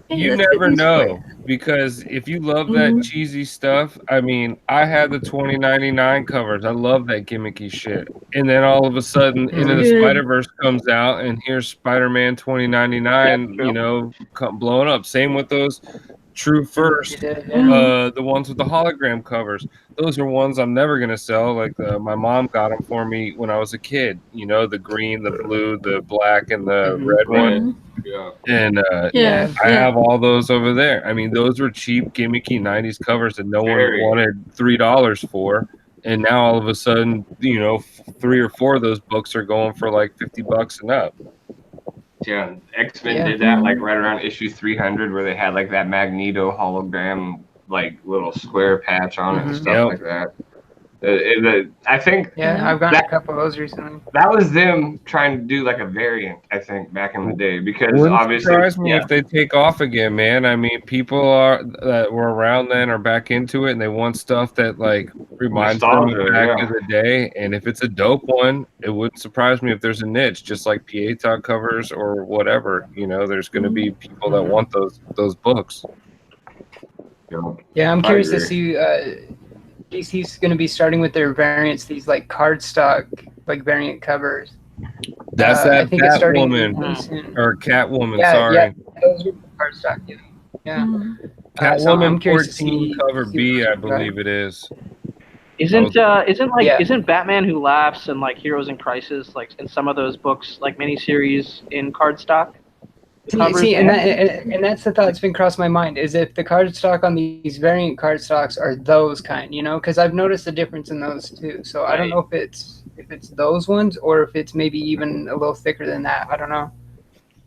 [SPEAKER 3] hey,
[SPEAKER 2] You
[SPEAKER 3] let's get
[SPEAKER 2] never
[SPEAKER 3] these
[SPEAKER 2] know,
[SPEAKER 3] for
[SPEAKER 2] because if you love that cheesy stuff, I mean, I had the 2099 covers. I love that gimmicky shit. And then all of a sudden, Into the
[SPEAKER 3] Yeah.
[SPEAKER 2] Spider-Verse comes out, and here's Spider-Man 2099,
[SPEAKER 1] Yeah, true.
[SPEAKER 2] blowing up. Same with those True First.
[SPEAKER 4] You did, yeah.
[SPEAKER 2] The ones with the hologram covers. Those are ones I'm never gonna sell. Like my mom got them for me when I was a kid. You know, the green, the blue, the black, and the
[SPEAKER 4] Mhm.
[SPEAKER 2] red one.
[SPEAKER 3] Mhm.
[SPEAKER 5] Yeah.
[SPEAKER 2] And
[SPEAKER 3] Yeah.
[SPEAKER 2] I have all those over there. I mean, those were cheap, gimmicky '90s covers that no
[SPEAKER 5] Very.
[SPEAKER 2] one wanted $3 for. And now all of a sudden, 3 or 4 of those books are going for like $50 and up.
[SPEAKER 5] Yeah, X-Men
[SPEAKER 4] Yeah.
[SPEAKER 5] did that like right around issue 300, where they had like that Magneto hologram, like little square patch on it and
[SPEAKER 4] Mhm.
[SPEAKER 5] stuff
[SPEAKER 2] Yep.
[SPEAKER 5] like that. I think
[SPEAKER 4] Yeah, I've gotten a couple of those recently.
[SPEAKER 5] that was them trying to do like a variant. I think back in the day, because
[SPEAKER 2] Wouldn't
[SPEAKER 5] obviously,
[SPEAKER 2] surprise me
[SPEAKER 5] yeah,
[SPEAKER 2] if they take off again, man. I mean, people that were around then are back into it, and they want stuff that like reminds them
[SPEAKER 5] Nostalgia,
[SPEAKER 2] of back
[SPEAKER 5] yeah.
[SPEAKER 2] to the day. And if it's a dope one, it wouldn't surprise me if there's a niche, just like Pieta covers or whatever. There's going to be people that want those books.
[SPEAKER 4] Yeah, I'm
[SPEAKER 5] I
[SPEAKER 4] curious to
[SPEAKER 5] agree.
[SPEAKER 4] see. DC's going to be starting with their variants, these like cardstock like variant covers.
[SPEAKER 2] That's
[SPEAKER 4] I
[SPEAKER 2] that
[SPEAKER 4] think it's starting
[SPEAKER 2] Batwoman
[SPEAKER 4] soon.
[SPEAKER 2] or Catwoman.
[SPEAKER 4] Yeah,
[SPEAKER 2] sorry,
[SPEAKER 4] yeah. Those are cardstock. Yeah.
[SPEAKER 3] Mhm.
[SPEAKER 4] So I'm
[SPEAKER 2] Catwoman
[SPEAKER 4] curious to
[SPEAKER 2] 14
[SPEAKER 4] see-
[SPEAKER 2] cover
[SPEAKER 4] see
[SPEAKER 2] B,
[SPEAKER 4] what
[SPEAKER 2] I
[SPEAKER 4] it's about.
[SPEAKER 2] believe it is.
[SPEAKER 1] Isn't
[SPEAKER 4] Yeah.
[SPEAKER 1] isn't Batman Who Laughs and like Heroes in Crisis like in some of those books like miniseries in cardstock? Covers
[SPEAKER 4] See,
[SPEAKER 1] and-
[SPEAKER 4] and that's the thought that's been crossed my mind, is if the cardstock on these variant cardstocks are those kind, because I've noticed a difference in those too. So I don't know if it's those ones or if it's maybe even a little thicker than that. I don't know.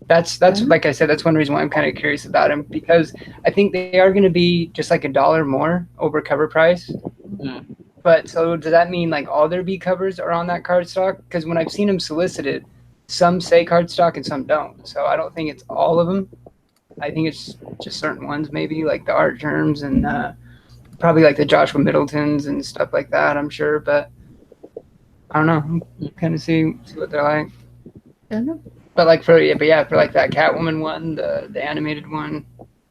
[SPEAKER 4] That's like I said, that's one reason why I'm kind of curious about them, because I think they are going to be just like $1 more over cover price.
[SPEAKER 1] Mm.
[SPEAKER 4] But so does that mean like all their B covers are on that cardstock? Because when I've seen them solicited, some say cardstock and some don't. So I don't think it's all of them. I think it's just certain ones, maybe like the art terms and probably like the Joshua Middletons and stuff like that, I'm sure. But I don't know. Kind of see what they're like.
[SPEAKER 3] I don't know.
[SPEAKER 4] But like for like that Catwoman one, the animated one,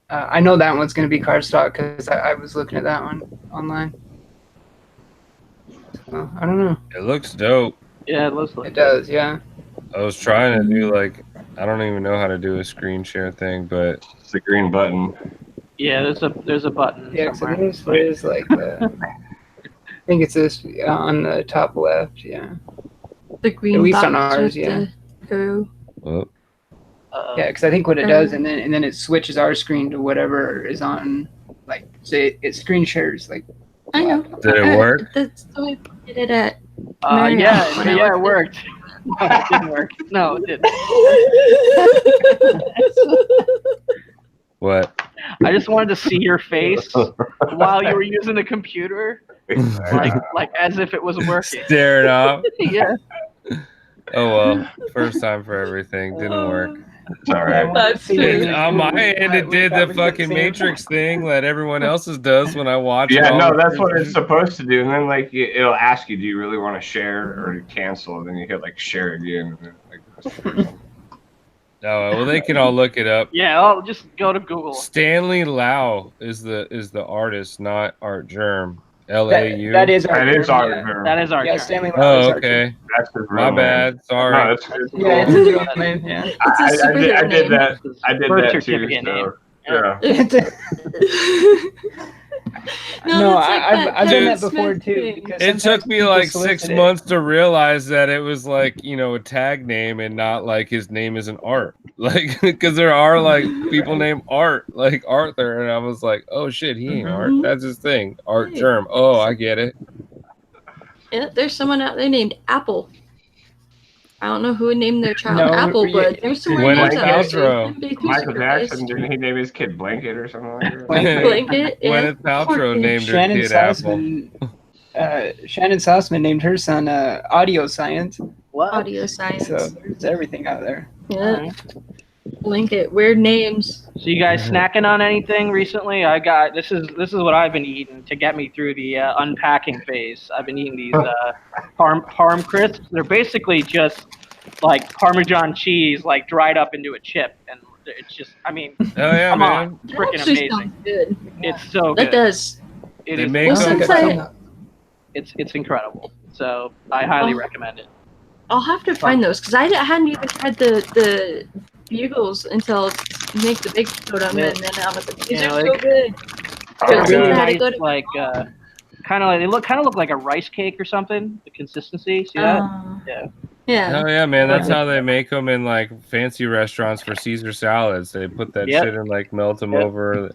[SPEAKER 4] I know that one's going to be cardstock because I was looking at that one online. So, I don't know.
[SPEAKER 2] It looks dope.
[SPEAKER 1] Yeah, it looks like
[SPEAKER 4] It does, yeah.
[SPEAKER 2] I was trying to do like, I don't even know how to do a screen share thing, but
[SPEAKER 5] It's the green button.
[SPEAKER 1] Yeah, there's a button
[SPEAKER 4] Yeah, so
[SPEAKER 1] somewhere.
[SPEAKER 4] there's like I think it's this on the top left, yeah.
[SPEAKER 3] The green
[SPEAKER 4] At least
[SPEAKER 3] box
[SPEAKER 4] on ours,
[SPEAKER 3] with
[SPEAKER 4] yeah.
[SPEAKER 3] the arrow.
[SPEAKER 2] well,
[SPEAKER 4] Yeah, because I think what it does, and then it switches our screen to whatever is on, like, say it screen shares, like.
[SPEAKER 3] I know.
[SPEAKER 2] did it work?
[SPEAKER 3] That's the way we did it at Marriott when I
[SPEAKER 1] yeah, it
[SPEAKER 3] worked
[SPEAKER 1] worked. No, it didn't work. No, it didn't.
[SPEAKER 2] What?
[SPEAKER 1] I just wanted to see your face while you were using the computer, like as if it was working.
[SPEAKER 2] Staring off.
[SPEAKER 1] Yeah.
[SPEAKER 2] Oh well, first time for everything. Didn't work.
[SPEAKER 5] It's all right.
[SPEAKER 3] That's true.
[SPEAKER 2] On my end, it did the fucking Matrix thing that everyone else's does when I watch.
[SPEAKER 5] Yeah,
[SPEAKER 2] it
[SPEAKER 5] no,
[SPEAKER 2] all
[SPEAKER 5] that's what it's supposed to do. And then like it'll ask you, do you really want to share or cancel? And then you hit like share again. And then, like,
[SPEAKER 2] Oh well, they can all look it up.
[SPEAKER 1] Yeah, I'll just go to Google.
[SPEAKER 2] Stanley Lau is the artist, not Art Germ. L-A-U.
[SPEAKER 4] That is our
[SPEAKER 5] that is
[SPEAKER 4] term,
[SPEAKER 5] our
[SPEAKER 4] yeah.
[SPEAKER 5] term.
[SPEAKER 1] That is our
[SPEAKER 4] Yeah,
[SPEAKER 1] turn.
[SPEAKER 4] Stanley Lau is
[SPEAKER 2] Oh,
[SPEAKER 4] our term.
[SPEAKER 2] okay.
[SPEAKER 5] That's his
[SPEAKER 2] My
[SPEAKER 5] real
[SPEAKER 2] bad.
[SPEAKER 5] name.
[SPEAKER 2] Sorry.
[SPEAKER 5] No, it's cool.
[SPEAKER 4] Yeah, it's his real name, yeah.
[SPEAKER 3] It's a
[SPEAKER 5] I
[SPEAKER 3] superhero
[SPEAKER 5] did
[SPEAKER 3] name.
[SPEAKER 5] that. I did
[SPEAKER 1] Birth
[SPEAKER 5] that too.
[SPEAKER 1] certificate name.
[SPEAKER 5] So, yeah.
[SPEAKER 4] No,
[SPEAKER 3] it's like
[SPEAKER 4] I've done that
[SPEAKER 3] Kevin
[SPEAKER 4] before
[SPEAKER 3] Smith
[SPEAKER 4] too.
[SPEAKER 3] thing.
[SPEAKER 4] Because
[SPEAKER 2] It took
[SPEAKER 4] sometimes
[SPEAKER 2] me
[SPEAKER 4] people
[SPEAKER 2] like 6
[SPEAKER 4] solicit it.
[SPEAKER 2] months to realize that it was like, a tag name and not like his name isn't Art. Like, because there are like people named Art, like Arthur. And I was like, oh shit, he ain't Art. That's his thing. Art
[SPEAKER 3] Right.
[SPEAKER 2] Germ. Oh, I get it.
[SPEAKER 3] Yeah, there's someone out there named Apple. I don't know who would name their child
[SPEAKER 4] No,
[SPEAKER 3] Apple,
[SPEAKER 4] yeah.
[SPEAKER 3] but there's some
[SPEAKER 2] Gwyneth
[SPEAKER 3] names out there.
[SPEAKER 2] Paltrow.
[SPEAKER 3] It'd be too
[SPEAKER 5] Michael
[SPEAKER 3] surprised.
[SPEAKER 5] Jackson, didn't he name his kid Blanket or something like that?
[SPEAKER 3] Blanket, yeah.
[SPEAKER 2] Gwyneth Paltrow named her
[SPEAKER 4] Shannon
[SPEAKER 2] kid Apple.
[SPEAKER 4] Sussman named her son Audio Science.
[SPEAKER 1] What?
[SPEAKER 3] Audio science.
[SPEAKER 4] So there's everything out there.
[SPEAKER 3] Yeah. Blanket. Weird names.
[SPEAKER 1] So you guys snacking on anything recently? I got this is what I've been eating to get me through the unpacking phase. I've been eating these parm crisps. They're basically just like Parmesan cheese, like dried up into a chip, and it's just, I mean,
[SPEAKER 2] Oh yeah,
[SPEAKER 1] come
[SPEAKER 2] man.
[SPEAKER 1] on, it's
[SPEAKER 3] That
[SPEAKER 1] freaking
[SPEAKER 3] actually
[SPEAKER 1] amazing.
[SPEAKER 3] sounds good.
[SPEAKER 1] It's so
[SPEAKER 3] That
[SPEAKER 1] good.
[SPEAKER 3] does.
[SPEAKER 1] It
[SPEAKER 2] They
[SPEAKER 1] is
[SPEAKER 2] make
[SPEAKER 3] Well,
[SPEAKER 2] them.
[SPEAKER 3] since
[SPEAKER 1] it's incredible. So I highly
[SPEAKER 3] Oh.
[SPEAKER 1] recommend it.
[SPEAKER 3] I'll have to find those because I hadn't even had the bugles until make the big soda, and then I was like, these
[SPEAKER 1] Yeah,
[SPEAKER 3] are
[SPEAKER 1] like-
[SPEAKER 3] so good.
[SPEAKER 5] Oh,
[SPEAKER 1] They're
[SPEAKER 3] Since
[SPEAKER 1] really
[SPEAKER 3] I had to
[SPEAKER 1] nice,
[SPEAKER 3] go to-
[SPEAKER 1] like kind of like they look like a rice cake or something. The consistency, see that? Yeah.
[SPEAKER 3] Yeah.
[SPEAKER 2] Oh yeah, man. That's how they make them in like fancy restaurants for Caesar salads. They put that
[SPEAKER 1] Yep.
[SPEAKER 2] shit and like melt them
[SPEAKER 1] Yep.
[SPEAKER 2] over.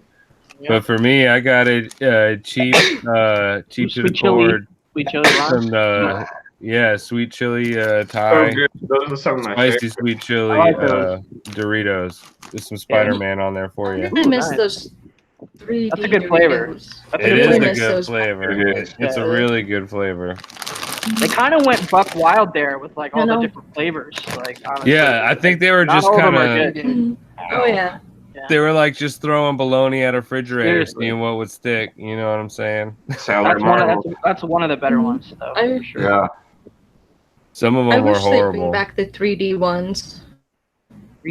[SPEAKER 1] Yep.
[SPEAKER 2] But for me, I got it cheap, cheap to the
[SPEAKER 1] Sweet chili.
[SPEAKER 2] cord.
[SPEAKER 1] Sweet chili ranch.
[SPEAKER 2] Some sweet chili
[SPEAKER 5] So
[SPEAKER 2] Thai,
[SPEAKER 5] good. Those are some of my
[SPEAKER 2] spicy
[SPEAKER 5] favorites.
[SPEAKER 2] sweet chili
[SPEAKER 1] I like those.
[SPEAKER 2] Doritos. There's some Spider-Man on there for you.
[SPEAKER 3] I miss
[SPEAKER 1] nice.
[SPEAKER 3] those 3D
[SPEAKER 1] That's a good flavor.
[SPEAKER 3] Doritos.
[SPEAKER 1] That's
[SPEAKER 2] It
[SPEAKER 1] a
[SPEAKER 2] is
[SPEAKER 3] really
[SPEAKER 2] a
[SPEAKER 3] miss
[SPEAKER 2] good
[SPEAKER 3] those.
[SPEAKER 2] flavor.
[SPEAKER 5] It is.
[SPEAKER 2] It's a
[SPEAKER 1] Yeah.
[SPEAKER 2] really good flavor.
[SPEAKER 1] They kind of went buck wild there with like all
[SPEAKER 3] I
[SPEAKER 1] the
[SPEAKER 3] know.
[SPEAKER 1] different flavors. Like honestly,
[SPEAKER 2] Yeah, I think they were
[SPEAKER 1] Not
[SPEAKER 2] just
[SPEAKER 1] all of them
[SPEAKER 2] kind
[SPEAKER 1] are
[SPEAKER 2] of.
[SPEAKER 1] good.
[SPEAKER 3] Mhm. Oh yeah.
[SPEAKER 2] They were like just throwing bologna at a refrigerator,
[SPEAKER 1] Seriously.
[SPEAKER 2] seeing what would stick. You know what I'm saying?
[SPEAKER 5] Sound like
[SPEAKER 1] That's one,
[SPEAKER 5] Marvel.
[SPEAKER 1] that's one of the better
[SPEAKER 3] Mhm.
[SPEAKER 1] ones, though.
[SPEAKER 3] I-
[SPEAKER 1] For sure.
[SPEAKER 5] Yeah.
[SPEAKER 2] Some of
[SPEAKER 3] I
[SPEAKER 2] them were
[SPEAKER 3] wish they'd bring
[SPEAKER 2] horrible.
[SPEAKER 3] back the 3D ones.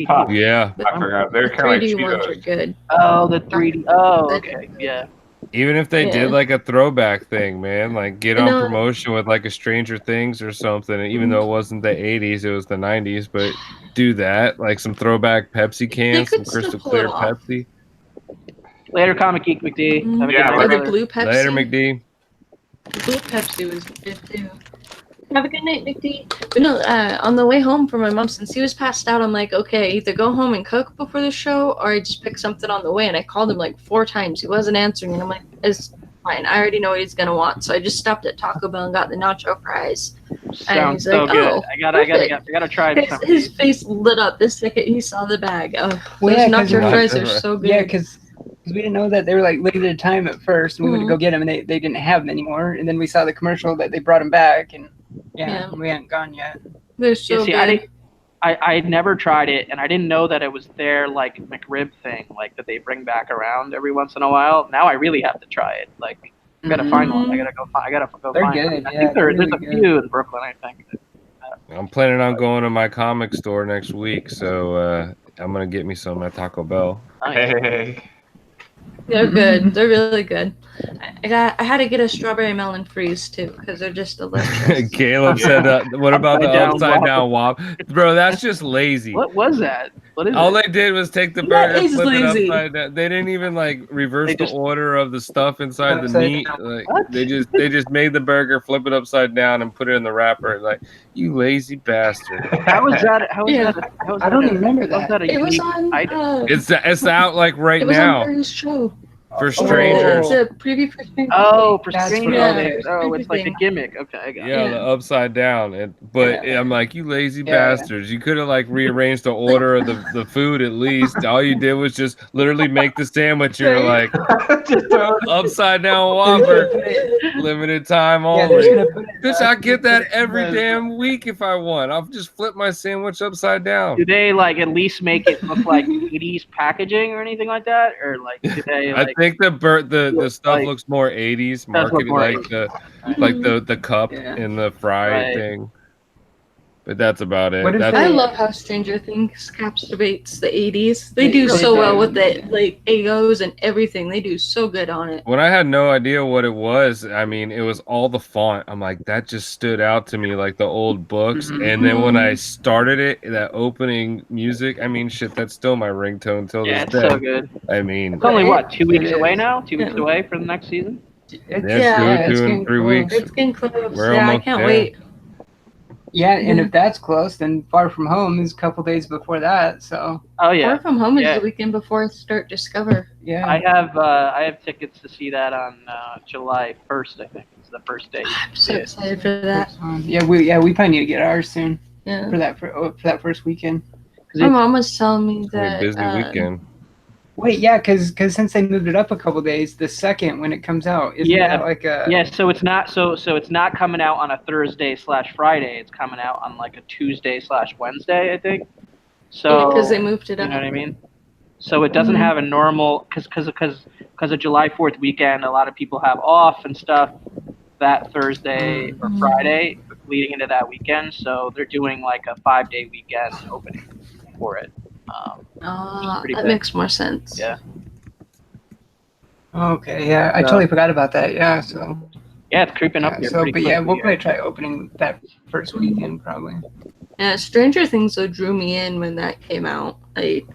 [SPEAKER 5] Huh.
[SPEAKER 2] Yeah,
[SPEAKER 5] I forgot. They're
[SPEAKER 3] The
[SPEAKER 5] kind of like
[SPEAKER 3] 3D ones are
[SPEAKER 5] Cheetos.
[SPEAKER 3] good.
[SPEAKER 1] Oh, the 3D. Oh, okay. Yeah.
[SPEAKER 2] even if they
[SPEAKER 3] Yeah.
[SPEAKER 2] did like a throwback thing, man, like get
[SPEAKER 3] I
[SPEAKER 2] on
[SPEAKER 3] know.
[SPEAKER 2] promotion with like a Stranger Things or something. Even though it wasn't the 80s, it was the 90s, but do that, like some throwback Pepsi cans, some
[SPEAKER 3] could still
[SPEAKER 2] crystal
[SPEAKER 3] pull it
[SPEAKER 2] clear
[SPEAKER 3] off.
[SPEAKER 2] Pepsi.
[SPEAKER 1] Later, Comic Geek McD.
[SPEAKER 3] Mhm.
[SPEAKER 1] Have a
[SPEAKER 5] Yeah,
[SPEAKER 1] good
[SPEAKER 3] Or
[SPEAKER 1] night,
[SPEAKER 3] the
[SPEAKER 1] brother.
[SPEAKER 3] blue Pepsi.
[SPEAKER 2] Later, McD.
[SPEAKER 3] The blue Pepsi was good too. Have a good night, McD. But no, on the way home from my mom, since he was passed out, I'm like, okay, either go home and cook before the show, or I just pick something on the way. And I called him like 4 times. He wasn't answering, and I'm like, it's fine. I already know what he's gonna want. So I just stopped at Taco Bell and got the nacho fries.
[SPEAKER 1] Sounds
[SPEAKER 3] he's
[SPEAKER 1] so
[SPEAKER 3] like,
[SPEAKER 1] good.
[SPEAKER 3] oh,
[SPEAKER 1] I gotta try some of
[SPEAKER 3] His
[SPEAKER 1] these.
[SPEAKER 3] face lit up the second he saw the bag. Oh,
[SPEAKER 4] Well,
[SPEAKER 3] those
[SPEAKER 4] yeah, 'cause
[SPEAKER 3] nacho
[SPEAKER 2] what-
[SPEAKER 3] fries are so good.
[SPEAKER 4] Yeah, because we didn't know that they were like limited time at first. And we went to
[SPEAKER 3] Mhm.
[SPEAKER 4] go get them, and they didn't have them anymore. And then we saw the commercial that they brought them back, and
[SPEAKER 3] Yeah.
[SPEAKER 4] we hadn't gone yet.
[SPEAKER 3] They're so
[SPEAKER 1] Yeah, see,
[SPEAKER 3] good.
[SPEAKER 1] I never tried it, and I didn't know that it was their like McRib thing, like that they bring back around every once in a while. Now I really have to try it. Like, I gotta find one. I gotta go
[SPEAKER 4] They're
[SPEAKER 1] find
[SPEAKER 4] good.
[SPEAKER 1] one. I
[SPEAKER 4] Yeah,
[SPEAKER 1] think
[SPEAKER 4] they're
[SPEAKER 1] there's
[SPEAKER 4] really
[SPEAKER 1] a few in Brooklyn. I think.
[SPEAKER 2] I'm planning on going to my comic store next week, so I'm gonna get me some at Taco Bell.
[SPEAKER 1] Nice.
[SPEAKER 5] Hey.
[SPEAKER 3] They're good. They're really good. I had to get a strawberry melon freeze too because they're just delicious.
[SPEAKER 2] Caleb said, "What about the upside down wop, bro? That's just lazy."
[SPEAKER 1] What was that? What is
[SPEAKER 2] All
[SPEAKER 1] it?
[SPEAKER 2] they did was take the
[SPEAKER 3] That
[SPEAKER 2] burger,
[SPEAKER 3] is
[SPEAKER 2] flip it
[SPEAKER 3] lazy.
[SPEAKER 2] upside down. They didn't even like reverse
[SPEAKER 1] They
[SPEAKER 2] the
[SPEAKER 1] just-
[SPEAKER 2] order of the stuff inside the
[SPEAKER 4] Upside
[SPEAKER 2] meat.
[SPEAKER 4] down.
[SPEAKER 2] Like
[SPEAKER 1] What?
[SPEAKER 2] they just made the burger, flip it upside down, and put it in the wrapper. Like, you lazy bastard!
[SPEAKER 1] How was that? How was
[SPEAKER 3] Yeah.
[SPEAKER 1] that? How was
[SPEAKER 4] I don't
[SPEAKER 1] that?
[SPEAKER 4] remember
[SPEAKER 1] How was
[SPEAKER 4] that.
[SPEAKER 1] that a
[SPEAKER 3] It was
[SPEAKER 1] unique
[SPEAKER 3] on.
[SPEAKER 1] item?
[SPEAKER 2] It's out like right
[SPEAKER 3] It was
[SPEAKER 2] now
[SPEAKER 3] on Barry's show.
[SPEAKER 2] for
[SPEAKER 4] Oh.
[SPEAKER 2] strangers.
[SPEAKER 3] It's a preview for Stranger
[SPEAKER 1] Oh, for
[SPEAKER 4] That's
[SPEAKER 1] Stranger
[SPEAKER 3] what-
[SPEAKER 1] Things.
[SPEAKER 3] yeah.
[SPEAKER 1] Oh, it's like a
[SPEAKER 3] Thing.
[SPEAKER 1] gimmick. Okay, I got it.
[SPEAKER 2] Yeah,
[SPEAKER 3] Yeah.
[SPEAKER 2] the upside down. But
[SPEAKER 3] Yeah.
[SPEAKER 2] I'm like, you lazy
[SPEAKER 4] Yeah, yeah.
[SPEAKER 2] bastards. You could have like rearranged the order of the food at least. All you did was just literally make the sandwich. You're
[SPEAKER 3] Right.
[SPEAKER 2] like,
[SPEAKER 5] Just throw it.
[SPEAKER 2] upside down
[SPEAKER 4] They're just
[SPEAKER 2] Whopper,
[SPEAKER 4] gonna put it-
[SPEAKER 2] limited time
[SPEAKER 4] Yeah, they're
[SPEAKER 2] only.
[SPEAKER 4] just gonna put it.
[SPEAKER 2] Bitch, I get that every
[SPEAKER 4] the-
[SPEAKER 2] damn week if I want. I'll just flip my sandwich upside down.
[SPEAKER 1] Do they like at least make it look like 80s packaging or anything like that, or like do they
[SPEAKER 2] I
[SPEAKER 1] like?
[SPEAKER 2] think the stuff
[SPEAKER 1] like-
[SPEAKER 2] looks more 80s,
[SPEAKER 1] Does look
[SPEAKER 2] marketed
[SPEAKER 1] more
[SPEAKER 2] like
[SPEAKER 1] 80s.
[SPEAKER 2] the cup
[SPEAKER 4] Yeah.
[SPEAKER 2] and the fry
[SPEAKER 1] Right.
[SPEAKER 2] thing. But that's about it.
[SPEAKER 4] What if
[SPEAKER 2] That's
[SPEAKER 3] I
[SPEAKER 4] they-
[SPEAKER 3] love how Stranger Things captivates the 80s. They
[SPEAKER 4] They
[SPEAKER 3] do
[SPEAKER 4] really
[SPEAKER 3] so
[SPEAKER 4] do.
[SPEAKER 3] well with the like Egos and everything. They do so good on it.
[SPEAKER 2] when I had no idea what it was. I mean, it was all the font. I'm like, that just stood out to me like the old books.
[SPEAKER 4] Mhm.
[SPEAKER 2] And then when I
[SPEAKER 3] Mhm.
[SPEAKER 2] started it, that opening music, I mean, shit, that's still my ringtone till
[SPEAKER 1] Yeah,
[SPEAKER 2] this
[SPEAKER 1] it's
[SPEAKER 2] day.
[SPEAKER 1] so good.
[SPEAKER 2] I mean,
[SPEAKER 1] It's only what, 2 weeks
[SPEAKER 4] It
[SPEAKER 1] away
[SPEAKER 4] is.
[SPEAKER 1] now? 2 weeks
[SPEAKER 3] Yeah.
[SPEAKER 1] away for the next season?
[SPEAKER 4] It's,
[SPEAKER 2] Yeah,
[SPEAKER 3] it's
[SPEAKER 2] two and
[SPEAKER 4] getting
[SPEAKER 2] 3
[SPEAKER 4] close.
[SPEAKER 2] weeks.
[SPEAKER 3] It's getting close.
[SPEAKER 2] We're
[SPEAKER 3] Yeah, I
[SPEAKER 2] almost
[SPEAKER 3] can't
[SPEAKER 2] there.
[SPEAKER 3] wait.
[SPEAKER 4] Yeah, and
[SPEAKER 3] Yeah.
[SPEAKER 4] if that's close, then Far From Home is a couple days before that. So
[SPEAKER 1] Oh yeah,
[SPEAKER 3] Far From Home is
[SPEAKER 1] Yeah.
[SPEAKER 3] the weekend before Start Discover.
[SPEAKER 4] yeah,
[SPEAKER 1] I have tickets to see that on July 1st. I think it's the first day.
[SPEAKER 3] I'm so
[SPEAKER 1] Yeah.
[SPEAKER 3] excited for that.
[SPEAKER 4] yeah, we probably need to get ours soon
[SPEAKER 3] Yeah.
[SPEAKER 4] for that first weekend.
[SPEAKER 3] My mom was telling me
[SPEAKER 2] It's gonna
[SPEAKER 3] that
[SPEAKER 2] be a busy weekend.
[SPEAKER 4] Wait, yeah, because since they moved it up a couple days, the second when it comes out, isn't
[SPEAKER 1] Yeah.
[SPEAKER 4] that like a
[SPEAKER 1] Yeah, so it's not it's not coming out on a Thursday/Friday. It's coming out on like a Tuesday/Wednesday, I think. So
[SPEAKER 3] because they moved it
[SPEAKER 1] you
[SPEAKER 3] up.
[SPEAKER 1] know what I mean? So it doesn't
[SPEAKER 3] Mhm.
[SPEAKER 1] have a normal because of July 4th weekend. A lot of people have off and stuff that Thursday or
[SPEAKER 3] Mhm.
[SPEAKER 1] Friday leading into that weekend. So they're doing like a 5-day weekend opening for it. Pretty
[SPEAKER 3] That
[SPEAKER 1] big.
[SPEAKER 3] makes more sense.
[SPEAKER 1] Yeah.
[SPEAKER 4] Okay, yeah, I
[SPEAKER 1] So-
[SPEAKER 4] totally forgot about that. Yeah, so
[SPEAKER 1] Yeah, it's creeping up
[SPEAKER 4] yeah,
[SPEAKER 1] here.
[SPEAKER 4] so
[SPEAKER 1] pretty
[SPEAKER 4] but yeah,
[SPEAKER 1] quickly
[SPEAKER 4] we'll
[SPEAKER 1] here.
[SPEAKER 4] probably try opening that first weekend probably.
[SPEAKER 3] Yeah, Stranger Things though drew me in when that came out. Like,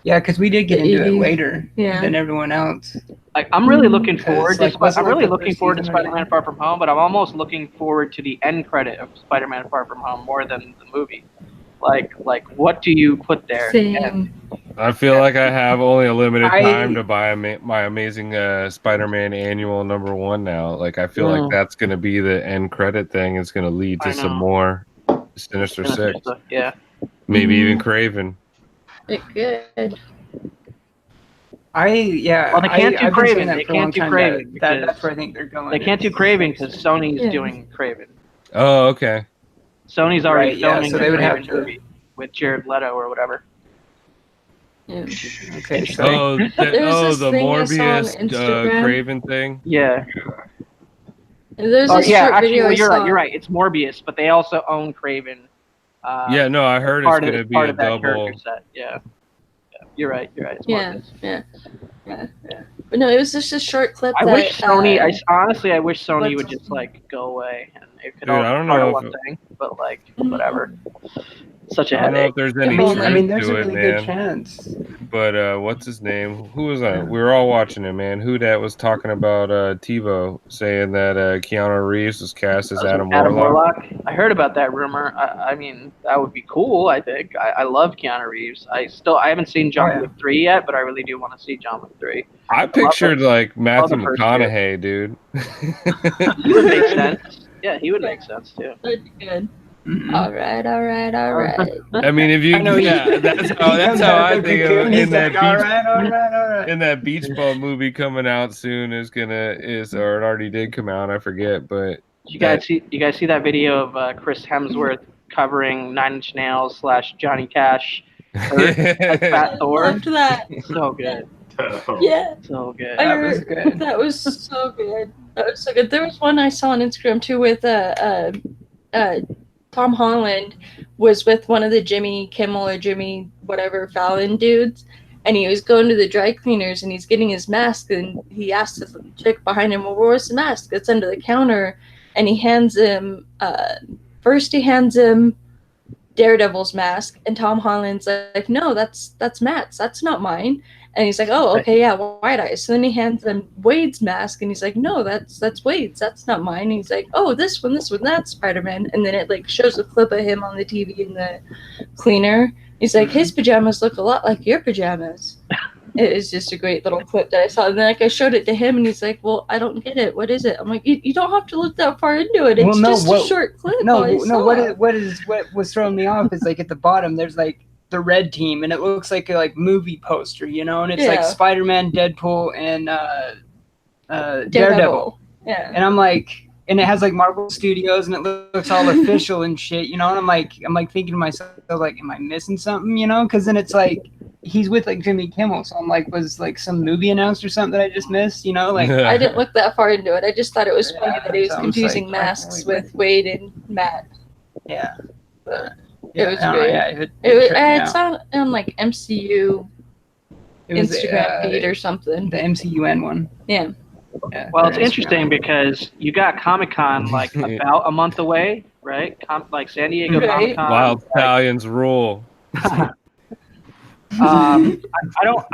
[SPEAKER 4] Yeah, because we did get
[SPEAKER 3] The
[SPEAKER 4] into it
[SPEAKER 3] 80s.
[SPEAKER 4] later
[SPEAKER 3] yeah.
[SPEAKER 4] than everyone else.
[SPEAKER 1] Like I'm really looking forward to
[SPEAKER 4] like, wasn't
[SPEAKER 1] I'm really
[SPEAKER 4] like the
[SPEAKER 1] looking
[SPEAKER 4] first
[SPEAKER 1] forward to
[SPEAKER 4] season or
[SPEAKER 1] Spider-Man
[SPEAKER 4] anything.
[SPEAKER 1] Far From Home, but I'm almost looking forward to the end credit of Spider-Man Far From Home more than the movie. Like what do you put there?
[SPEAKER 3] Same.
[SPEAKER 2] I feel like I have only a limited
[SPEAKER 4] I-
[SPEAKER 2] time to buy my amazing Spider-Man annual #1 now. Like I feel like that's gonna be the end credit thing. It's gonna lead to
[SPEAKER 1] I
[SPEAKER 2] some
[SPEAKER 1] know.
[SPEAKER 2] more Sinister Six,
[SPEAKER 1] Yeah.
[SPEAKER 2] maybe
[SPEAKER 3] Mhm.
[SPEAKER 2] even Craven.
[SPEAKER 3] It good.
[SPEAKER 1] Well, they can't do
[SPEAKER 4] I've been
[SPEAKER 1] Craven.
[SPEAKER 4] saying that
[SPEAKER 1] They
[SPEAKER 4] for a long
[SPEAKER 1] can't do
[SPEAKER 4] time,
[SPEAKER 1] Craven
[SPEAKER 4] That's
[SPEAKER 1] because
[SPEAKER 4] where I think they're going.
[SPEAKER 1] They can't do Craven because Sony's
[SPEAKER 3] Yeah.
[SPEAKER 1] doing Craven.
[SPEAKER 2] Oh, okay.
[SPEAKER 1] Sony's already
[SPEAKER 4] Right, yeah,
[SPEAKER 1] filming
[SPEAKER 4] so
[SPEAKER 1] the
[SPEAKER 4] they would have
[SPEAKER 1] Craven
[SPEAKER 4] to-
[SPEAKER 1] movie with Jared Leto or whatever.
[SPEAKER 3] Yeah.
[SPEAKER 4] Okay, so
[SPEAKER 2] Oh,
[SPEAKER 3] There's this
[SPEAKER 2] the
[SPEAKER 3] thing I saw on
[SPEAKER 2] Morbius
[SPEAKER 3] Instagram.
[SPEAKER 2] Craven thing.
[SPEAKER 1] Yeah.
[SPEAKER 3] And there's
[SPEAKER 1] Oh
[SPEAKER 3] this
[SPEAKER 1] yeah,
[SPEAKER 3] short
[SPEAKER 1] actually,
[SPEAKER 3] video I
[SPEAKER 1] you're
[SPEAKER 3] saw.
[SPEAKER 1] right. You're right. It's Morbius, but they also own Craven.
[SPEAKER 2] Yeah, no, I heard it's
[SPEAKER 1] part of
[SPEAKER 2] gonna be
[SPEAKER 1] part
[SPEAKER 2] a
[SPEAKER 1] of that
[SPEAKER 2] double.
[SPEAKER 1] character set. Yeah. You're right. You're right. It's
[SPEAKER 3] Yeah,
[SPEAKER 1] Morbius.
[SPEAKER 3] yeah. But no, it was just a short clip.
[SPEAKER 1] I
[SPEAKER 3] that,
[SPEAKER 1] wish Sony.
[SPEAKER 3] uh,
[SPEAKER 1] Honestly, I wish Sony
[SPEAKER 3] what's-
[SPEAKER 1] would just like go away and it could
[SPEAKER 2] Dude,
[SPEAKER 1] all
[SPEAKER 2] I don't
[SPEAKER 1] be part
[SPEAKER 2] know
[SPEAKER 1] of
[SPEAKER 2] if
[SPEAKER 1] one thing. But like, whatever. Such a
[SPEAKER 2] I don't know
[SPEAKER 1] headache.
[SPEAKER 2] if there's any
[SPEAKER 3] Well,
[SPEAKER 2] truth
[SPEAKER 4] I mean, there's
[SPEAKER 2] to
[SPEAKER 4] a
[SPEAKER 2] it,
[SPEAKER 4] really good
[SPEAKER 2] man.
[SPEAKER 4] chance.
[SPEAKER 2] But what's his name? Who was on? We were all watching it, man. Who that was talking about TiVo saying that Keanu Reeves was cast as Adam Warlock.
[SPEAKER 1] I heard about that rumor. I mean, that would be cool. I think. I love Keanu Reeves. I haven't seen John
[SPEAKER 4] yeah.
[SPEAKER 1] Wick 3 yet, but I really do want to see John Wick 3.
[SPEAKER 2] I pictured like Matthew
[SPEAKER 1] the first
[SPEAKER 2] McConaughey, dude.
[SPEAKER 1] He would make sense. Yeah, he would make sense too.
[SPEAKER 3] That'd be good.
[SPEAKER 4] Mhm.
[SPEAKER 3] All right.
[SPEAKER 2] I mean, if you,
[SPEAKER 4] I know he-
[SPEAKER 2] that's
[SPEAKER 4] He
[SPEAKER 2] how
[SPEAKER 4] comes
[SPEAKER 2] I
[SPEAKER 4] out of the
[SPEAKER 2] think of
[SPEAKER 4] cocoon,
[SPEAKER 2] it.
[SPEAKER 4] he's
[SPEAKER 2] In that
[SPEAKER 4] like, all
[SPEAKER 2] beach,
[SPEAKER 4] right, all right.
[SPEAKER 2] in that Beach Bum movie coming out soon or it already did come out. I forget, but
[SPEAKER 1] You guys see that video of Chris Hemsworth covering Nine Inch Nails / Johnny Cash as Fat Thor.
[SPEAKER 3] Loved that.
[SPEAKER 1] So good.
[SPEAKER 3] Yeah.
[SPEAKER 1] So good.
[SPEAKER 4] That was good.
[SPEAKER 3] That was so good. That was so good. There was one I saw on Instagram too with Tom Holland was with one of the Jimmy Kimmel or Jimmy whatever Fallon dudes, and he was going to the dry cleaners and he's getting his mask, and he asked the chick behind him, well, where's the mask? It's under the counter. And he hands him first he hands him Daredevil's mask, and Tom Holland's like, no, that's Matt's, that's not mine. And he's like, oh, okay, yeah, White Eyes. So then he hands him Wade's mask, and he's like, no, that's Wade's, that's not mine. And he's like, oh, this one, that's Spider-Man. And then it like shows a clip of him on the TV in the cleaner. He's like, his pajamas look a lot like your pajamas. It is just a great little clip that I saw. And then like I showed it to him, and he's like, well, I don't get it. What is it? I'm like, you don't have to look that far into it. It's just a short clip.
[SPEAKER 4] What was throwing me off is like at the bottom there's like the red team, and it looks like a like movie poster, you know, and it's like Spider-Man, Deadpool, and Daredevil.
[SPEAKER 3] Yeah.
[SPEAKER 4] And I'm like, and it has like Marvel Studios, and it looks all official and shit, you know. And I'm like thinking to myself, like, am I missing something, you know? Because then it's like he's with like Jimmy Kimmel, so I'm like, was like some movie announced or something that I just missed, you know? Like
[SPEAKER 3] I didn't look that far into it. I just thought it was funny that he was confusing like, masks with Wade and Matt.
[SPEAKER 4] Yeah.
[SPEAKER 3] But it was great. It's on like MCU Instagram feed or something.
[SPEAKER 4] The MCUN one.
[SPEAKER 3] Yeah.
[SPEAKER 1] Well, it's interesting because you got Comic-Con like about a month away, right? Like San Diego Comic-Con.
[SPEAKER 2] Wild Italians rule.
[SPEAKER 1] I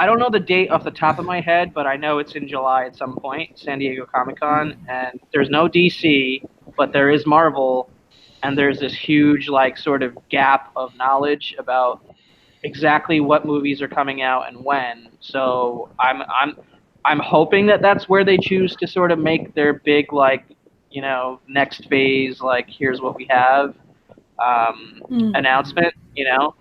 [SPEAKER 1] don't know the date off the top of my head, but I know it's in July at some point, San Diego Comic-Con, and there's no DC, but there is Marvel, and there's this huge like sort of gap of knowledge about exactly what movies are coming out and when. So I'm hoping that that's where they choose to sort of make their big like, you know, next phase, like here's what we have announcement, you know.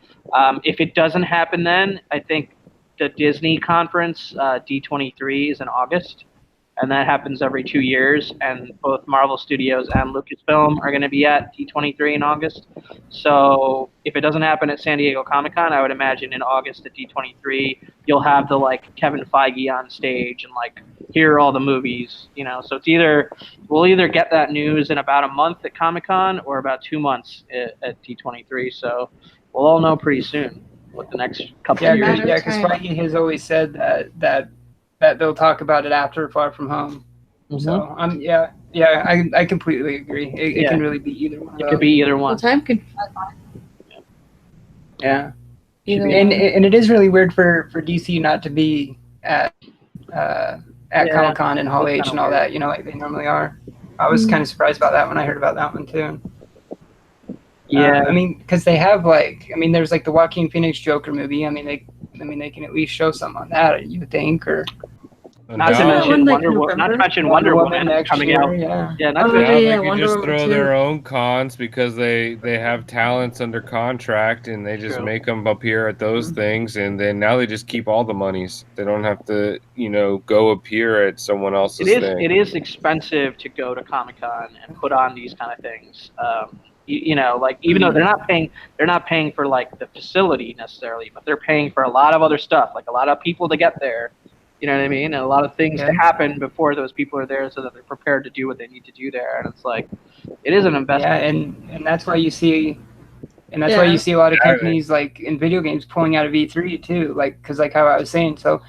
[SPEAKER 1] If it doesn't happen then, I think the Disney conference, D23, is in August, and that happens every 2 years, and both Marvel Studios and Lucasfilm are going to be at D23 in August. So if it doesn't happen at San Diego Comic-Con, I would imagine in August at D23, you'll have the like Kevin Feige on stage and like, here are all the movies, you know. So it's we'll either get that news in about a month at Comic-Con or about 2 months at D23. So we'll all know pretty soon what the next couple of years.
[SPEAKER 4] Yeah, because Feige has always said that they'll talk about it after Far From Home. Mm-hmm. So I completely agree. It can really be either one.
[SPEAKER 1] It could be either one.
[SPEAKER 3] Well, time could.
[SPEAKER 4] Yeah. And it is really weird for DC not to be at Comic-Con and Hall H and all that, you know, like they normally are. I was kind of surprised about that when I heard about that one too. Yeah, I mean, because they have there's like the Joaquin Phoenix Joker movie. I mean, they can at least show something on that, you would think, or
[SPEAKER 1] not to mention Wonder Woman coming out.
[SPEAKER 2] Yeah, they can just throw their own cons because they have talents under contract and they just make them appear at those things, and then now they just keep all the monies. They don't have to, you know, go appear at someone else's thing.
[SPEAKER 1] It is expensive to go to Comic-Con and put on these kind of things. You know, like even though they're not paying for like the facility necessarily, but they're paying for a lot of other stuff, like a lot of people to get there. You know what I mean? And a lot of things to happen before those people are there, so that they're prepared to do what they need to do there. And it's like, it is an investment.
[SPEAKER 4] Yeah, and that's why you see, why you see a lot of companies like in video games pulling out of E3 too, like because like how I was saying, so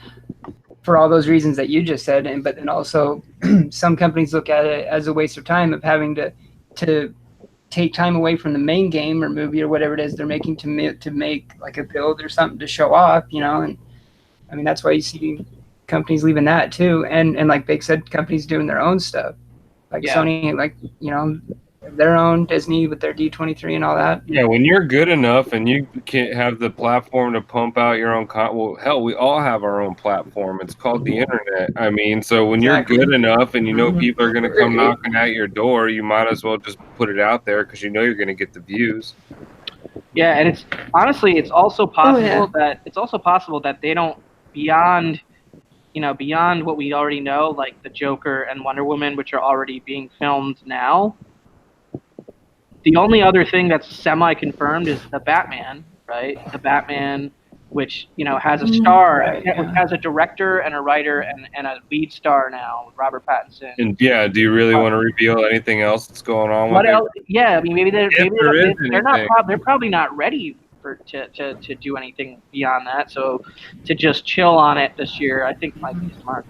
[SPEAKER 4] for all those reasons that you just said, but then also some companies look at it as a waste of time of having to take time away from the main game or movie or whatever it is they're making to make like a build or something to show off, you know. And I mean, that's why you see companies leaving that too, and like Big said, companies doing their own stuff, like Sony, like, you know, their own, Disney with their D23 and all that.
[SPEAKER 2] Yeah, when you're good enough and you can have the platform to pump out your own well, hell, we all have our own platform. It's called the internet. I mean, so when you're good enough and you know people are going to come knocking at your door, you might as well just put it out there because you know you're going to get the views.
[SPEAKER 1] Yeah, and it's honestly, it's also possible that they don't beyond what we already know, like the Joker and Wonder Woman, which are already being filmed now. The only other thing that's semi-confirmed is the Batman, right? The Batman, which has a star, which has a director and a writer and a lead star now, Robert Pattinson.
[SPEAKER 2] And yeah, do you really want to reveal anything else that's going on with
[SPEAKER 1] What
[SPEAKER 2] it?
[SPEAKER 1] else? Yeah, I mean, maybe they're
[SPEAKER 2] anything.
[SPEAKER 1] they're probably not ready to do anything beyond that. So to just chill on it this year, I think might be smart.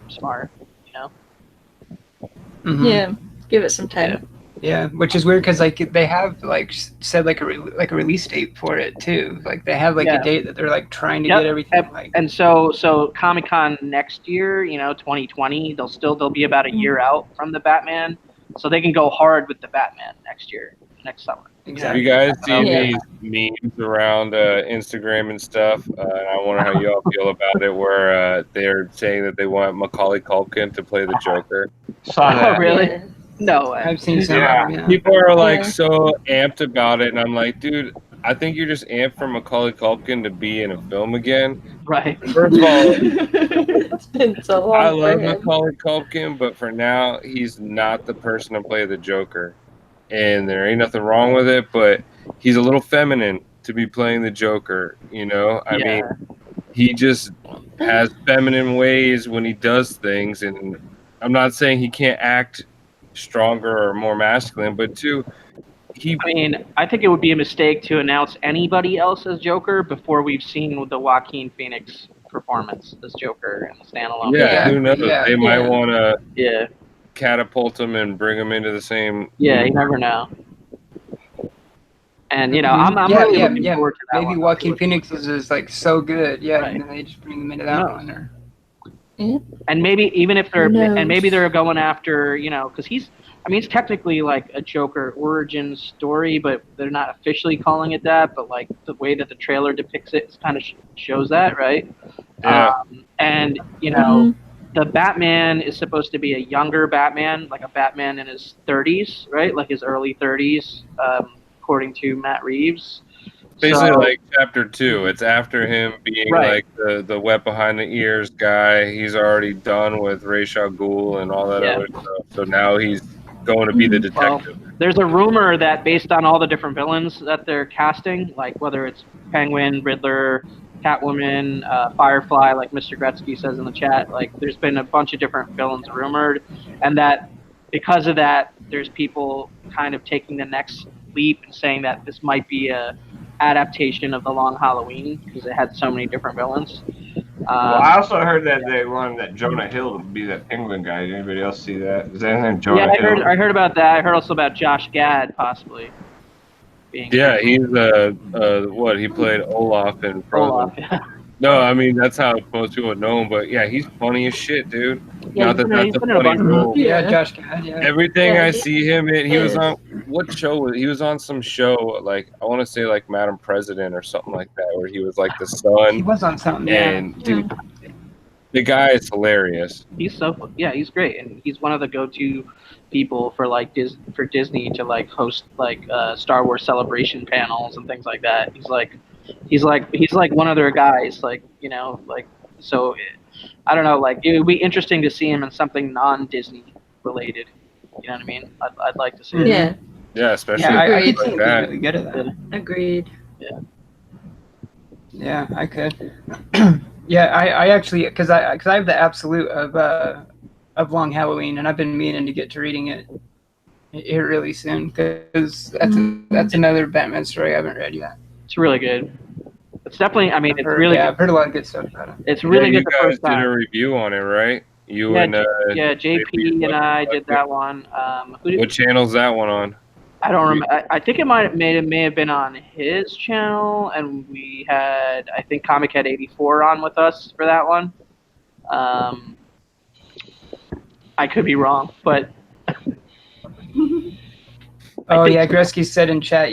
[SPEAKER 4] Mm-hmm.
[SPEAKER 3] Yeah, give it some time.
[SPEAKER 4] Yeah, which is weird because like they have like said like a release date for it too. Like they have like a date that they're like trying to get everything like.
[SPEAKER 1] And so Comic-Con next year, 2020, they'll be about a year out from the Batman, so they can go hard with the Batman next summer.
[SPEAKER 4] Exactly.
[SPEAKER 2] You guys see these memes around Instagram and stuff? And I wonder how y'all feel about it, where they're saying that they want Macaulay Culkin to play the Joker.
[SPEAKER 5] Saw that.
[SPEAKER 1] Oh, really?
[SPEAKER 3] Yeah.
[SPEAKER 1] No way.
[SPEAKER 4] I've seen some.
[SPEAKER 5] Yeah.
[SPEAKER 2] People are like so amped about it, and I'm like, dude, I think you're just amped for Macaulay Culkin to be in a film again.
[SPEAKER 1] Right.
[SPEAKER 2] First of all,
[SPEAKER 3] It's been so long.
[SPEAKER 2] I love
[SPEAKER 3] for him.
[SPEAKER 2] Macaulay Culkin, but for now, he's not the person to play the Joker. And there ain't nothing wrong with it, but he's a little feminine to be playing the Joker, I mean, he just has feminine ways when he does things, and I'm not saying he can't act stronger or more masculine, but
[SPEAKER 1] I think it would be a mistake to announce anybody else as Joker before we've seen the Joaquin Phoenix performance as Joker in the standalone.
[SPEAKER 2] Yeah, who knows?
[SPEAKER 4] Yeah.
[SPEAKER 2] They might want to
[SPEAKER 1] Yeah.
[SPEAKER 2] catapult him and bring him into the same.
[SPEAKER 1] Yeah, you never know. And I'm really looking forward to that.
[SPEAKER 4] Maybe Joaquin Phoenix is like so good,
[SPEAKER 1] Right.
[SPEAKER 4] and then they just bring him into that one. Or...
[SPEAKER 1] And maybe even if they're going after, because he's technically like a Joker origin story, but they're not officially calling it that. But like the way that the trailer depicts it kind of shows that, right?
[SPEAKER 2] Yeah.
[SPEAKER 1] And the Batman is supposed to be a younger Batman, like a Batman in his 30s, right? Like his early 30s, according to Matt Reeves.
[SPEAKER 2] Basically, like Chapter 2. It's after him being like the wet behind the ears guy. He's already done with Ra's al Ghul and all that other stuff. So now he's going to be the detective.
[SPEAKER 1] Well, there's a rumor that based on all the different villains that they're casting, like whether it's Penguin, Riddler, Catwoman, Firefly, like Mr. Gretzky says in the chat, like there's been a bunch of different villains rumored, and that because of that, there's people kind of taking the next leap and saying that this might be a adaptation of The Long Halloween because it had so many different villains.
[SPEAKER 5] Well, I also heard that they wanted that Jonah Hill to be that Penguin guy. Did anybody else see that? Is that his name, Jonah Hill?
[SPEAKER 1] I heard about that. I heard also about Josh Gad possibly being.
[SPEAKER 2] Yeah, he's what he played Olaf in Frozen.
[SPEAKER 1] Olaf, yeah.
[SPEAKER 2] No, I mean that's how most people would know him, but yeah, he's funny as shit, dude.
[SPEAKER 1] Yeah,
[SPEAKER 2] Not that that's a funny role.
[SPEAKER 4] Yeah, Josh Gad. Yeah.
[SPEAKER 2] Everything I see him in, he was on what show was he was on some show like I want to say like Madam President or something like that, where he was like the son.
[SPEAKER 4] He was on something.
[SPEAKER 2] And dude, the guy is hilarious.
[SPEAKER 1] He's he's great, and he's one of the go-to people for like for Disney to like host like Star Wars celebration panels and things like that. He's like one of their guys, like so. I don't know, like it would be interesting to see him in something non-Disney related. You know what I mean? I'd like to see it.
[SPEAKER 3] Yeah.
[SPEAKER 2] Yeah, especially
[SPEAKER 4] I
[SPEAKER 2] like
[SPEAKER 4] think
[SPEAKER 2] that.
[SPEAKER 4] really good at that.
[SPEAKER 3] Agreed.
[SPEAKER 4] Yeah, I could. Yeah, I actually because I have the absolute of Long Halloween, and I've been meaning to get to reading it here really soon because that's another Batman story I haven't read yet.
[SPEAKER 1] It's really good. It's definitely. I mean,
[SPEAKER 4] I've heard a lot of good stuff about it.
[SPEAKER 1] It's really good.
[SPEAKER 2] You guys did a review on it, right? JP
[SPEAKER 1] and I did that one.
[SPEAKER 2] What channel's that one on?
[SPEAKER 1] I don't remember. I think it may have been on his channel, and we had I think Comic Head 84 on with us for that one. I could be wrong, but.
[SPEAKER 4] Gretzky said in chat,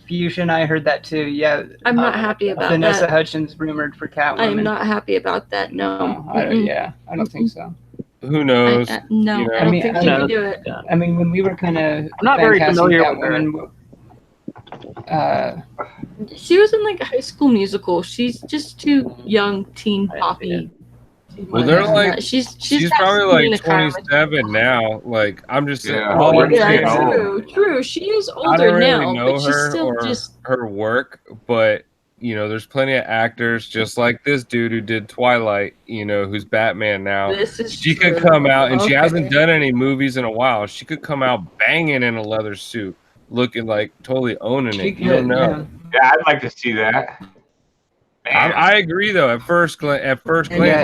[SPEAKER 4] Fusion, I heard that too. Yeah.
[SPEAKER 3] I'm not happy about
[SPEAKER 4] Vanessa
[SPEAKER 3] that.
[SPEAKER 4] Hudgens rumored for Catwoman.
[SPEAKER 3] I'm not happy about that, no.
[SPEAKER 4] I don't think so.
[SPEAKER 2] Who knows?
[SPEAKER 3] I don't think you can do it.
[SPEAKER 4] I mean, when we were kind of
[SPEAKER 1] I'm not very familiar with
[SPEAKER 4] her.
[SPEAKER 3] She was in like a High School Musical. She's just too young, teen poppy.
[SPEAKER 2] Well, they're like
[SPEAKER 3] she's
[SPEAKER 2] probably like 27 now. Like I'm just saying.
[SPEAKER 5] Yeah.
[SPEAKER 2] Well, I'm saying,
[SPEAKER 3] true. She is
[SPEAKER 2] I
[SPEAKER 3] older
[SPEAKER 2] don't really
[SPEAKER 3] now,
[SPEAKER 2] know
[SPEAKER 3] but she's
[SPEAKER 2] her
[SPEAKER 3] still
[SPEAKER 2] or
[SPEAKER 3] just.
[SPEAKER 2] her work, but there's plenty of actors just like this dude who did Twilight, who's Batman now.
[SPEAKER 3] This is
[SPEAKER 2] She
[SPEAKER 3] true.
[SPEAKER 2] could come out, and she
[SPEAKER 3] Okay.
[SPEAKER 2] hasn't done any movies in a while. She could come out banging in a leather suit, looking like totally owning it. You don't know.
[SPEAKER 5] Yeah, I'd like to see that.
[SPEAKER 2] I agree though. At first glance,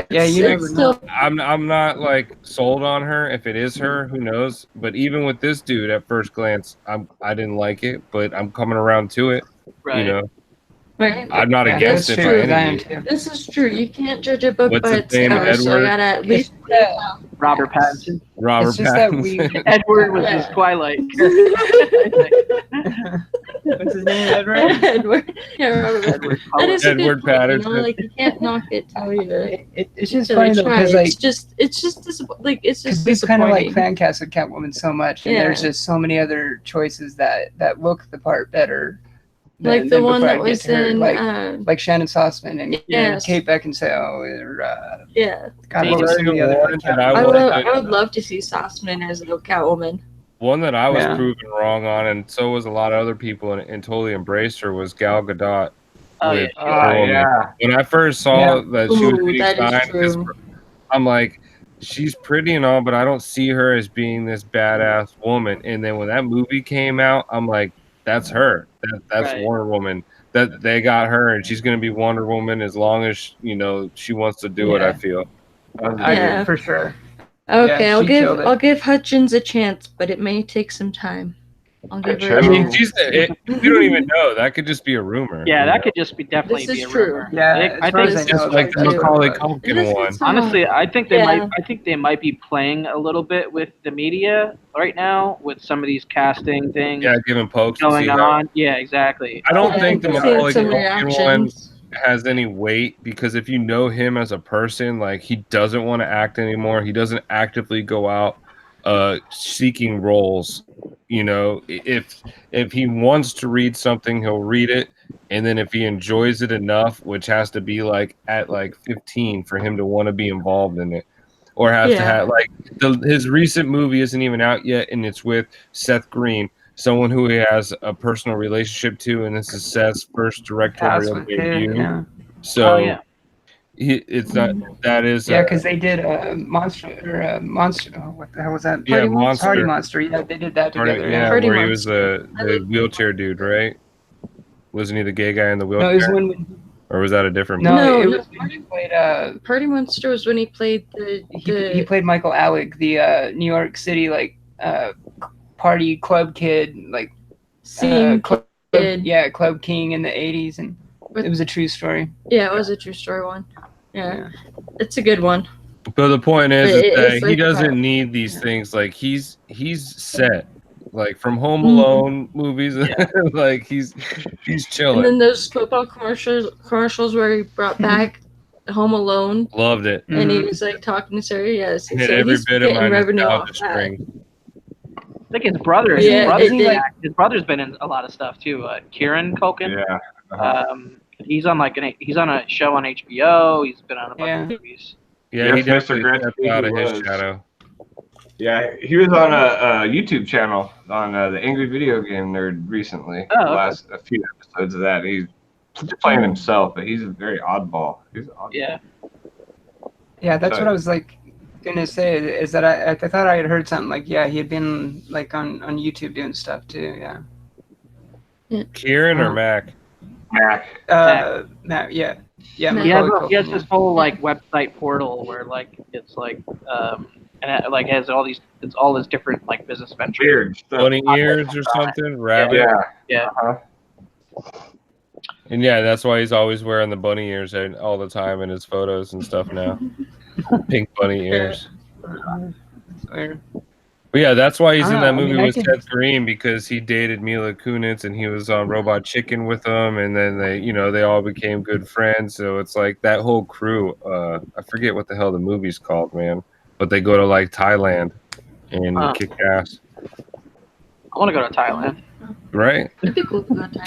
[SPEAKER 4] Yeah, you never know.
[SPEAKER 2] I'm not like sold on her. If it is her, who knows? But even with this dude, at first glance, I didn't like it, but I'm coming around to it.
[SPEAKER 1] Right.
[SPEAKER 3] Right.
[SPEAKER 2] I'm not against it by any means.
[SPEAKER 3] This is true. You can't judge a book
[SPEAKER 2] What's
[SPEAKER 3] by
[SPEAKER 2] his
[SPEAKER 3] its
[SPEAKER 2] name,
[SPEAKER 3] cover, so I
[SPEAKER 2] Edward?
[SPEAKER 3] gotta at least.
[SPEAKER 1] Robert Pattinson.
[SPEAKER 2] Robert
[SPEAKER 4] It's just that we.
[SPEAKER 2] Pattinson.
[SPEAKER 1] Edward was his Twilight
[SPEAKER 4] What's his name? Edward.
[SPEAKER 3] Edward. Yeah, Robert. That is a
[SPEAKER 2] Edward
[SPEAKER 3] good point,
[SPEAKER 2] Patterson.
[SPEAKER 3] Like you can't knock it till you.
[SPEAKER 4] It's just
[SPEAKER 3] till you
[SPEAKER 4] funny though
[SPEAKER 3] try.
[SPEAKER 4] because like
[SPEAKER 3] it's just like it's just
[SPEAKER 4] we've kind of like
[SPEAKER 3] disappointing.
[SPEAKER 4] fan casted Catwoman so much, and there's just so many other choices that look the part better.
[SPEAKER 3] Like the one that was in
[SPEAKER 4] like Shannon Sossman and
[SPEAKER 3] yes.
[SPEAKER 4] Kate Beckinsale or
[SPEAKER 3] yeah.
[SPEAKER 4] God, what was the other one?
[SPEAKER 3] I would love to see Sossman as a Catwoman.
[SPEAKER 2] One that I was proven wrong on, and so was a lot of other people, and totally embraced her, was Gal Gadot.
[SPEAKER 5] Yeah.
[SPEAKER 2] When I first saw that she was being signed, I'm like, she's pretty and all, but I don't see her as being this badass woman. And then when that movie came out, I'm like, that's her. That's Wonder Woman. That they got her, and she's gonna be Wonder Woman as long as she wants to do it. I feel.
[SPEAKER 4] Yeah, for sure.
[SPEAKER 3] Okay, I'll give Hutchins a chance, but it may take some time. I'll give her.
[SPEAKER 2] I mean, we don't even know. That could just be a rumor.
[SPEAKER 1] Yeah, that could just be definitely
[SPEAKER 3] This
[SPEAKER 1] be
[SPEAKER 3] is
[SPEAKER 1] a
[SPEAKER 3] true.
[SPEAKER 1] rumor.
[SPEAKER 4] Yeah,
[SPEAKER 1] I think
[SPEAKER 2] it's just like the Macaulay Culkin one.
[SPEAKER 1] Honestly, I think they might be playing a little bit with the media right now with some of these casting things.
[SPEAKER 2] Yeah, giving pokes
[SPEAKER 1] going on. Yeah, exactly.
[SPEAKER 2] I don't think the Macaulay Culkin one has any weight because if you know him as a person, like he doesn't want to act anymore. He doesn't actively go out seeking roles. If he wants to read something, he'll read it, and then if he enjoys it enough, which has to be like at like 15 for him to want to be involved in it, or has to have like his recent movie isn't even out yet, and it's with Seth Green, someone who he has a personal relationship to, and this is Seth's first directorial debut.
[SPEAKER 4] Yeah.
[SPEAKER 2] So it's not that is
[SPEAKER 4] because they did Monster. Oh, what the hell was that? Party Monster. Yeah, they did that together.
[SPEAKER 2] Where he was the wheelchair dude, right? Wasn't he the gay guy in the wheelchair?
[SPEAKER 4] No, it was when.
[SPEAKER 2] Or was that a different?
[SPEAKER 4] No, it was when he played.
[SPEAKER 3] Party Monster was when he played
[SPEAKER 4] He played Michael Alec, the New York City party club kid,
[SPEAKER 3] club kid.
[SPEAKER 4] Yeah, club king in the '80s, and it was a true story.
[SPEAKER 3] Yeah, it was a true story one. Yeah. It's a good one.
[SPEAKER 2] But the point is that he doesn't need these things. Like he's set. Like from Home Alone movies, like he's chilling.
[SPEAKER 3] And then those football commercials where he brought back Home Alone.
[SPEAKER 2] Loved it.
[SPEAKER 3] And he was like talking to Sarah. Yes,
[SPEAKER 2] hit every bit of my nostalgia string.
[SPEAKER 1] I think his brother. His brother's been in a lot of stuff too. Kieran Culkin.
[SPEAKER 5] Yeah.
[SPEAKER 1] He's on a show on HBO. He's been on a bunch of movies.
[SPEAKER 2] Yeah, he definitely stepped out of his shadow.
[SPEAKER 5] Yeah, he was on a YouTube channel on the Angry Video Game Nerd recently. A few episodes of that. He's playing himself, but he's a very oddball.
[SPEAKER 1] Yeah.
[SPEAKER 4] Yeah, that's what I was gonna say. Is that I thought I had heard something like he had been on YouTube doing stuff too. Yeah.
[SPEAKER 2] Kieran or Mac?
[SPEAKER 5] Mac.
[SPEAKER 4] Yeah.
[SPEAKER 1] He has this whole website portal where it's and it has all his different business ventures.
[SPEAKER 2] Bunny ears or something, rabbit.
[SPEAKER 1] Yeah.
[SPEAKER 2] And that's why he's always wearing the bunny ears all the time in his photos and stuff now. Pink bunny ears. But yeah, that's why he's in that movie with Seth Green, because he dated Mila Kunis and he was on Robot Chicken with them, and then they all became good friends. So it's like that whole crew. I forget what the hell the movie's called, man. But they go to Thailand and kick ass.
[SPEAKER 1] I want to go to Thailand.
[SPEAKER 2] Right?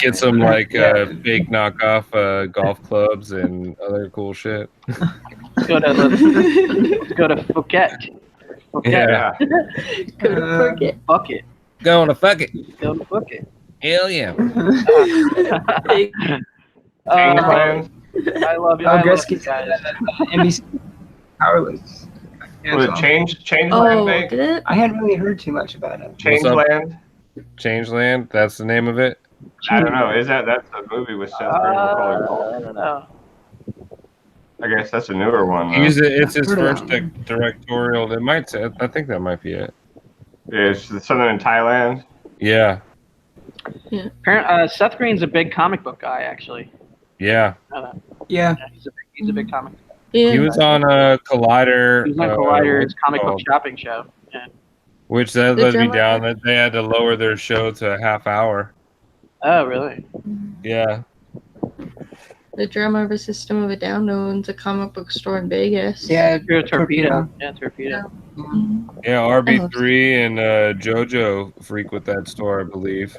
[SPEAKER 2] Get some fake knockoff golf clubs and other cool shit.
[SPEAKER 1] Let's go to Phuket.
[SPEAKER 2] Yeah.
[SPEAKER 3] Go to Phuket.
[SPEAKER 1] Phuket.
[SPEAKER 2] Going to fuck it.
[SPEAKER 1] Go to Phuket.
[SPEAKER 2] Hell yeah.
[SPEAKER 5] Changeland.
[SPEAKER 1] I love you.
[SPEAKER 4] Oh,
[SPEAKER 1] I love
[SPEAKER 4] Grisky
[SPEAKER 1] you guys.
[SPEAKER 4] NBC Powerless.
[SPEAKER 5] Was it Changeland,
[SPEAKER 3] Oh,
[SPEAKER 5] Bake?
[SPEAKER 3] did it?
[SPEAKER 4] I hadn't really heard too much about it.
[SPEAKER 2] What's up?
[SPEAKER 5] Changeland?
[SPEAKER 2] Changeland. That's the name of it.
[SPEAKER 5] I don't know. That's a movie with Seth Green and Macaulay Culkin.
[SPEAKER 1] I don't know.
[SPEAKER 5] I guess that's a newer one.
[SPEAKER 2] It's his
[SPEAKER 4] Heard of
[SPEAKER 2] first
[SPEAKER 4] that one.
[SPEAKER 2] directorial. It might say. I think that might be it.
[SPEAKER 5] It's something in Thailand.
[SPEAKER 2] Yeah.
[SPEAKER 1] Seth Green's a big comic book guy, actually.
[SPEAKER 2] Yeah.
[SPEAKER 4] Yeah.
[SPEAKER 1] He's a big comic.
[SPEAKER 3] Yeah.
[SPEAKER 2] He was on Collider.
[SPEAKER 1] He was on Collider's
[SPEAKER 2] what's it
[SPEAKER 1] comic book
[SPEAKER 2] called?
[SPEAKER 1] shopping show. Yeah.
[SPEAKER 2] Which that
[SPEAKER 3] The
[SPEAKER 2] let me
[SPEAKER 3] drama-
[SPEAKER 2] down. That they had to lower their show to a half hour.
[SPEAKER 1] Oh, really?
[SPEAKER 2] Yeah.
[SPEAKER 3] The Drama of a System of a Down owns a comic book store in Vegas.
[SPEAKER 4] Yeah.
[SPEAKER 1] Torpedo. Yeah, Torpedo.
[SPEAKER 2] Yeah. RB3 and JoJo frequent that store, I believe.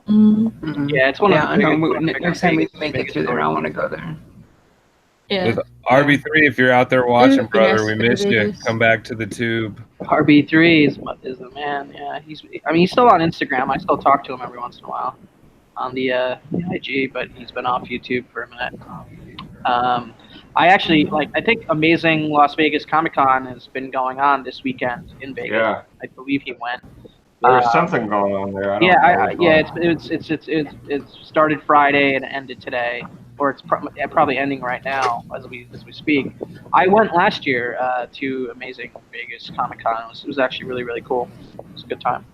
[SPEAKER 3] Mm,
[SPEAKER 1] Yeah, it's one
[SPEAKER 4] Yeah,
[SPEAKER 1] of
[SPEAKER 4] I
[SPEAKER 1] the
[SPEAKER 4] know.
[SPEAKER 1] biggest.
[SPEAKER 4] Next time we
[SPEAKER 1] biggest-
[SPEAKER 4] make it
[SPEAKER 1] biggest
[SPEAKER 4] through there, I
[SPEAKER 1] stores.
[SPEAKER 4] want to go there.
[SPEAKER 3] yeah.
[SPEAKER 2] With RB3, if you're out there watching,
[SPEAKER 3] Ooh,
[SPEAKER 2] brother,
[SPEAKER 3] yes,
[SPEAKER 2] we
[SPEAKER 3] for
[SPEAKER 2] missed you.
[SPEAKER 3] Vegas.
[SPEAKER 2] Come back to the tube.
[SPEAKER 1] RB3 is the man. Yeah, he's still on Instagram. I still talk to him every once in a while on the IG, but he's been off YouTube for a minute. I actually I think Amazing Las Vegas Comic Con has been going on this weekend in Vegas.
[SPEAKER 5] Yeah.
[SPEAKER 1] I believe he went.
[SPEAKER 5] There was something going on there. I don't know
[SPEAKER 1] It's started Friday and ended today, or it's probably ending right now as we speak. I went last year to Amazing Vegas Comic Con. It was actually really, really cool. It was a good time.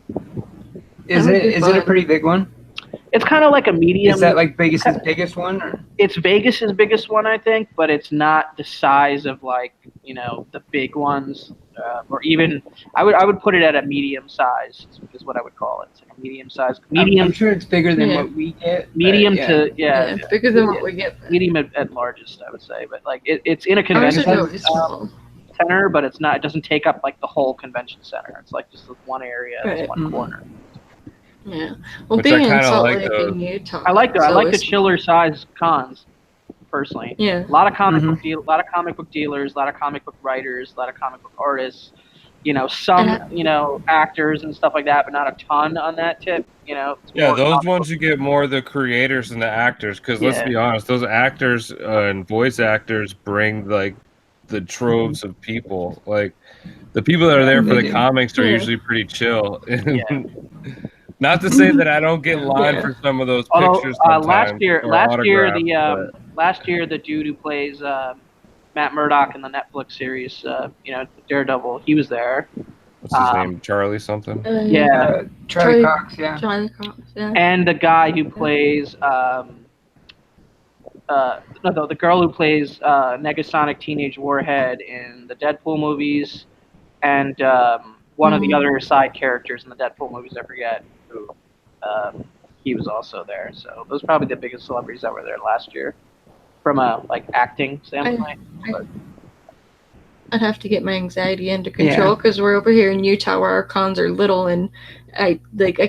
[SPEAKER 4] Is it a pretty big one?
[SPEAKER 1] It's kind of like a medium.
[SPEAKER 4] Is that like Vegas's biggest one? Or?
[SPEAKER 1] It's Vegas's biggest one, I think, but it's not the size of the big ones, or even I would put it at a medium size is what I would call it. It's like a medium size,
[SPEAKER 4] I'm sure it's bigger than
[SPEAKER 3] Yeah.
[SPEAKER 4] what we get.
[SPEAKER 1] medium
[SPEAKER 4] but,
[SPEAKER 1] to
[SPEAKER 3] Yeah, bigger than what we get.
[SPEAKER 1] medium at largest, I would say. But it's in a
[SPEAKER 3] Ours
[SPEAKER 1] convention
[SPEAKER 3] are noticeable.
[SPEAKER 1] center, but it's not. It doesn't take up like the whole convention center. It's like just one area,
[SPEAKER 3] Right.
[SPEAKER 1] one corner.
[SPEAKER 3] Yeah. Well,
[SPEAKER 2] Which I
[SPEAKER 3] being in
[SPEAKER 2] kinda
[SPEAKER 3] Salt
[SPEAKER 2] like
[SPEAKER 3] Lake
[SPEAKER 2] those.
[SPEAKER 3] in Utah.
[SPEAKER 1] I like the
[SPEAKER 3] it's-
[SPEAKER 1] chiller size cons, personally.
[SPEAKER 3] Yeah.
[SPEAKER 1] A lot of comic book lot of comic book dealers, a lot of comic book writers, a lot of comic book artists. Some actors and stuff like that, but not a ton on that tip. It's
[SPEAKER 2] Yeah,
[SPEAKER 1] more
[SPEAKER 2] those
[SPEAKER 1] comic
[SPEAKER 2] ones
[SPEAKER 1] book-
[SPEAKER 2] you get more the creators than the actors. Because let's
[SPEAKER 1] Yeah.
[SPEAKER 2] be honest, those actors and voice actors bring like the troves of people. Like the people that are there for the comics are
[SPEAKER 3] Yeah.
[SPEAKER 2] usually pretty chill. Not to say that I don't get line
[SPEAKER 3] Yeah.
[SPEAKER 2] for some of those
[SPEAKER 1] Although
[SPEAKER 2] pictures. Sometimes,
[SPEAKER 1] last year
[SPEAKER 2] or
[SPEAKER 1] the
[SPEAKER 2] autographs,
[SPEAKER 1] the dude who plays Matt Murdock in the Netflix series, Daredevil, he was there.
[SPEAKER 2] what's his name? Charlie something.
[SPEAKER 1] Yeah,
[SPEAKER 4] Charlie Cox, yeah.
[SPEAKER 3] Charlie Cox, yeah.
[SPEAKER 1] and the guy who plays the girl who plays Negasonic Teenage Warhead in the Deadpool movies, and one of the other side characters in the Deadpool movies, I forget who. He was also there, so those are probably the biggest celebrities that were there last year, from a acting standpoint.
[SPEAKER 3] I'd have to get my anxiety under control because we're over here in Utah where our cons are little and I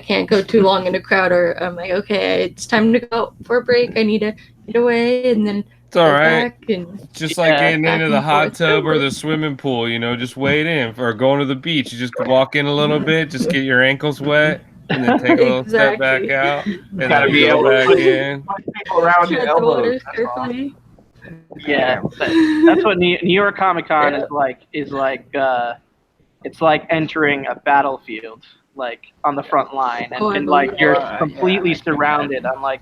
[SPEAKER 3] can't go too long in a crowd or I'm like, okay, it's time to go for a break. I need to get away and then
[SPEAKER 2] It's all
[SPEAKER 3] go
[SPEAKER 2] right.
[SPEAKER 3] back and
[SPEAKER 2] Just like getting
[SPEAKER 3] back
[SPEAKER 2] into the
[SPEAKER 3] and
[SPEAKER 2] hot
[SPEAKER 3] forth.
[SPEAKER 2] tub or the swimming pool, just wade in. Or going to the beach, you just walk in a little bit, just get your ankles wet, and then take a little step back
[SPEAKER 3] Exactly.
[SPEAKER 2] out, and
[SPEAKER 5] Gotta
[SPEAKER 2] then
[SPEAKER 5] be
[SPEAKER 2] go
[SPEAKER 5] able to
[SPEAKER 2] back
[SPEAKER 5] put-
[SPEAKER 2] in.
[SPEAKER 5] People around your
[SPEAKER 3] tread the waters
[SPEAKER 5] elbows. That's all.
[SPEAKER 3] carefully.
[SPEAKER 1] Yeah, that's what New York Comic Con is like. It's like entering a battlefield, like on the front line,
[SPEAKER 3] Oh, I
[SPEAKER 1] and
[SPEAKER 3] believe
[SPEAKER 1] you're
[SPEAKER 4] that.
[SPEAKER 1] completely
[SPEAKER 4] Yeah, I can
[SPEAKER 1] surrounded on like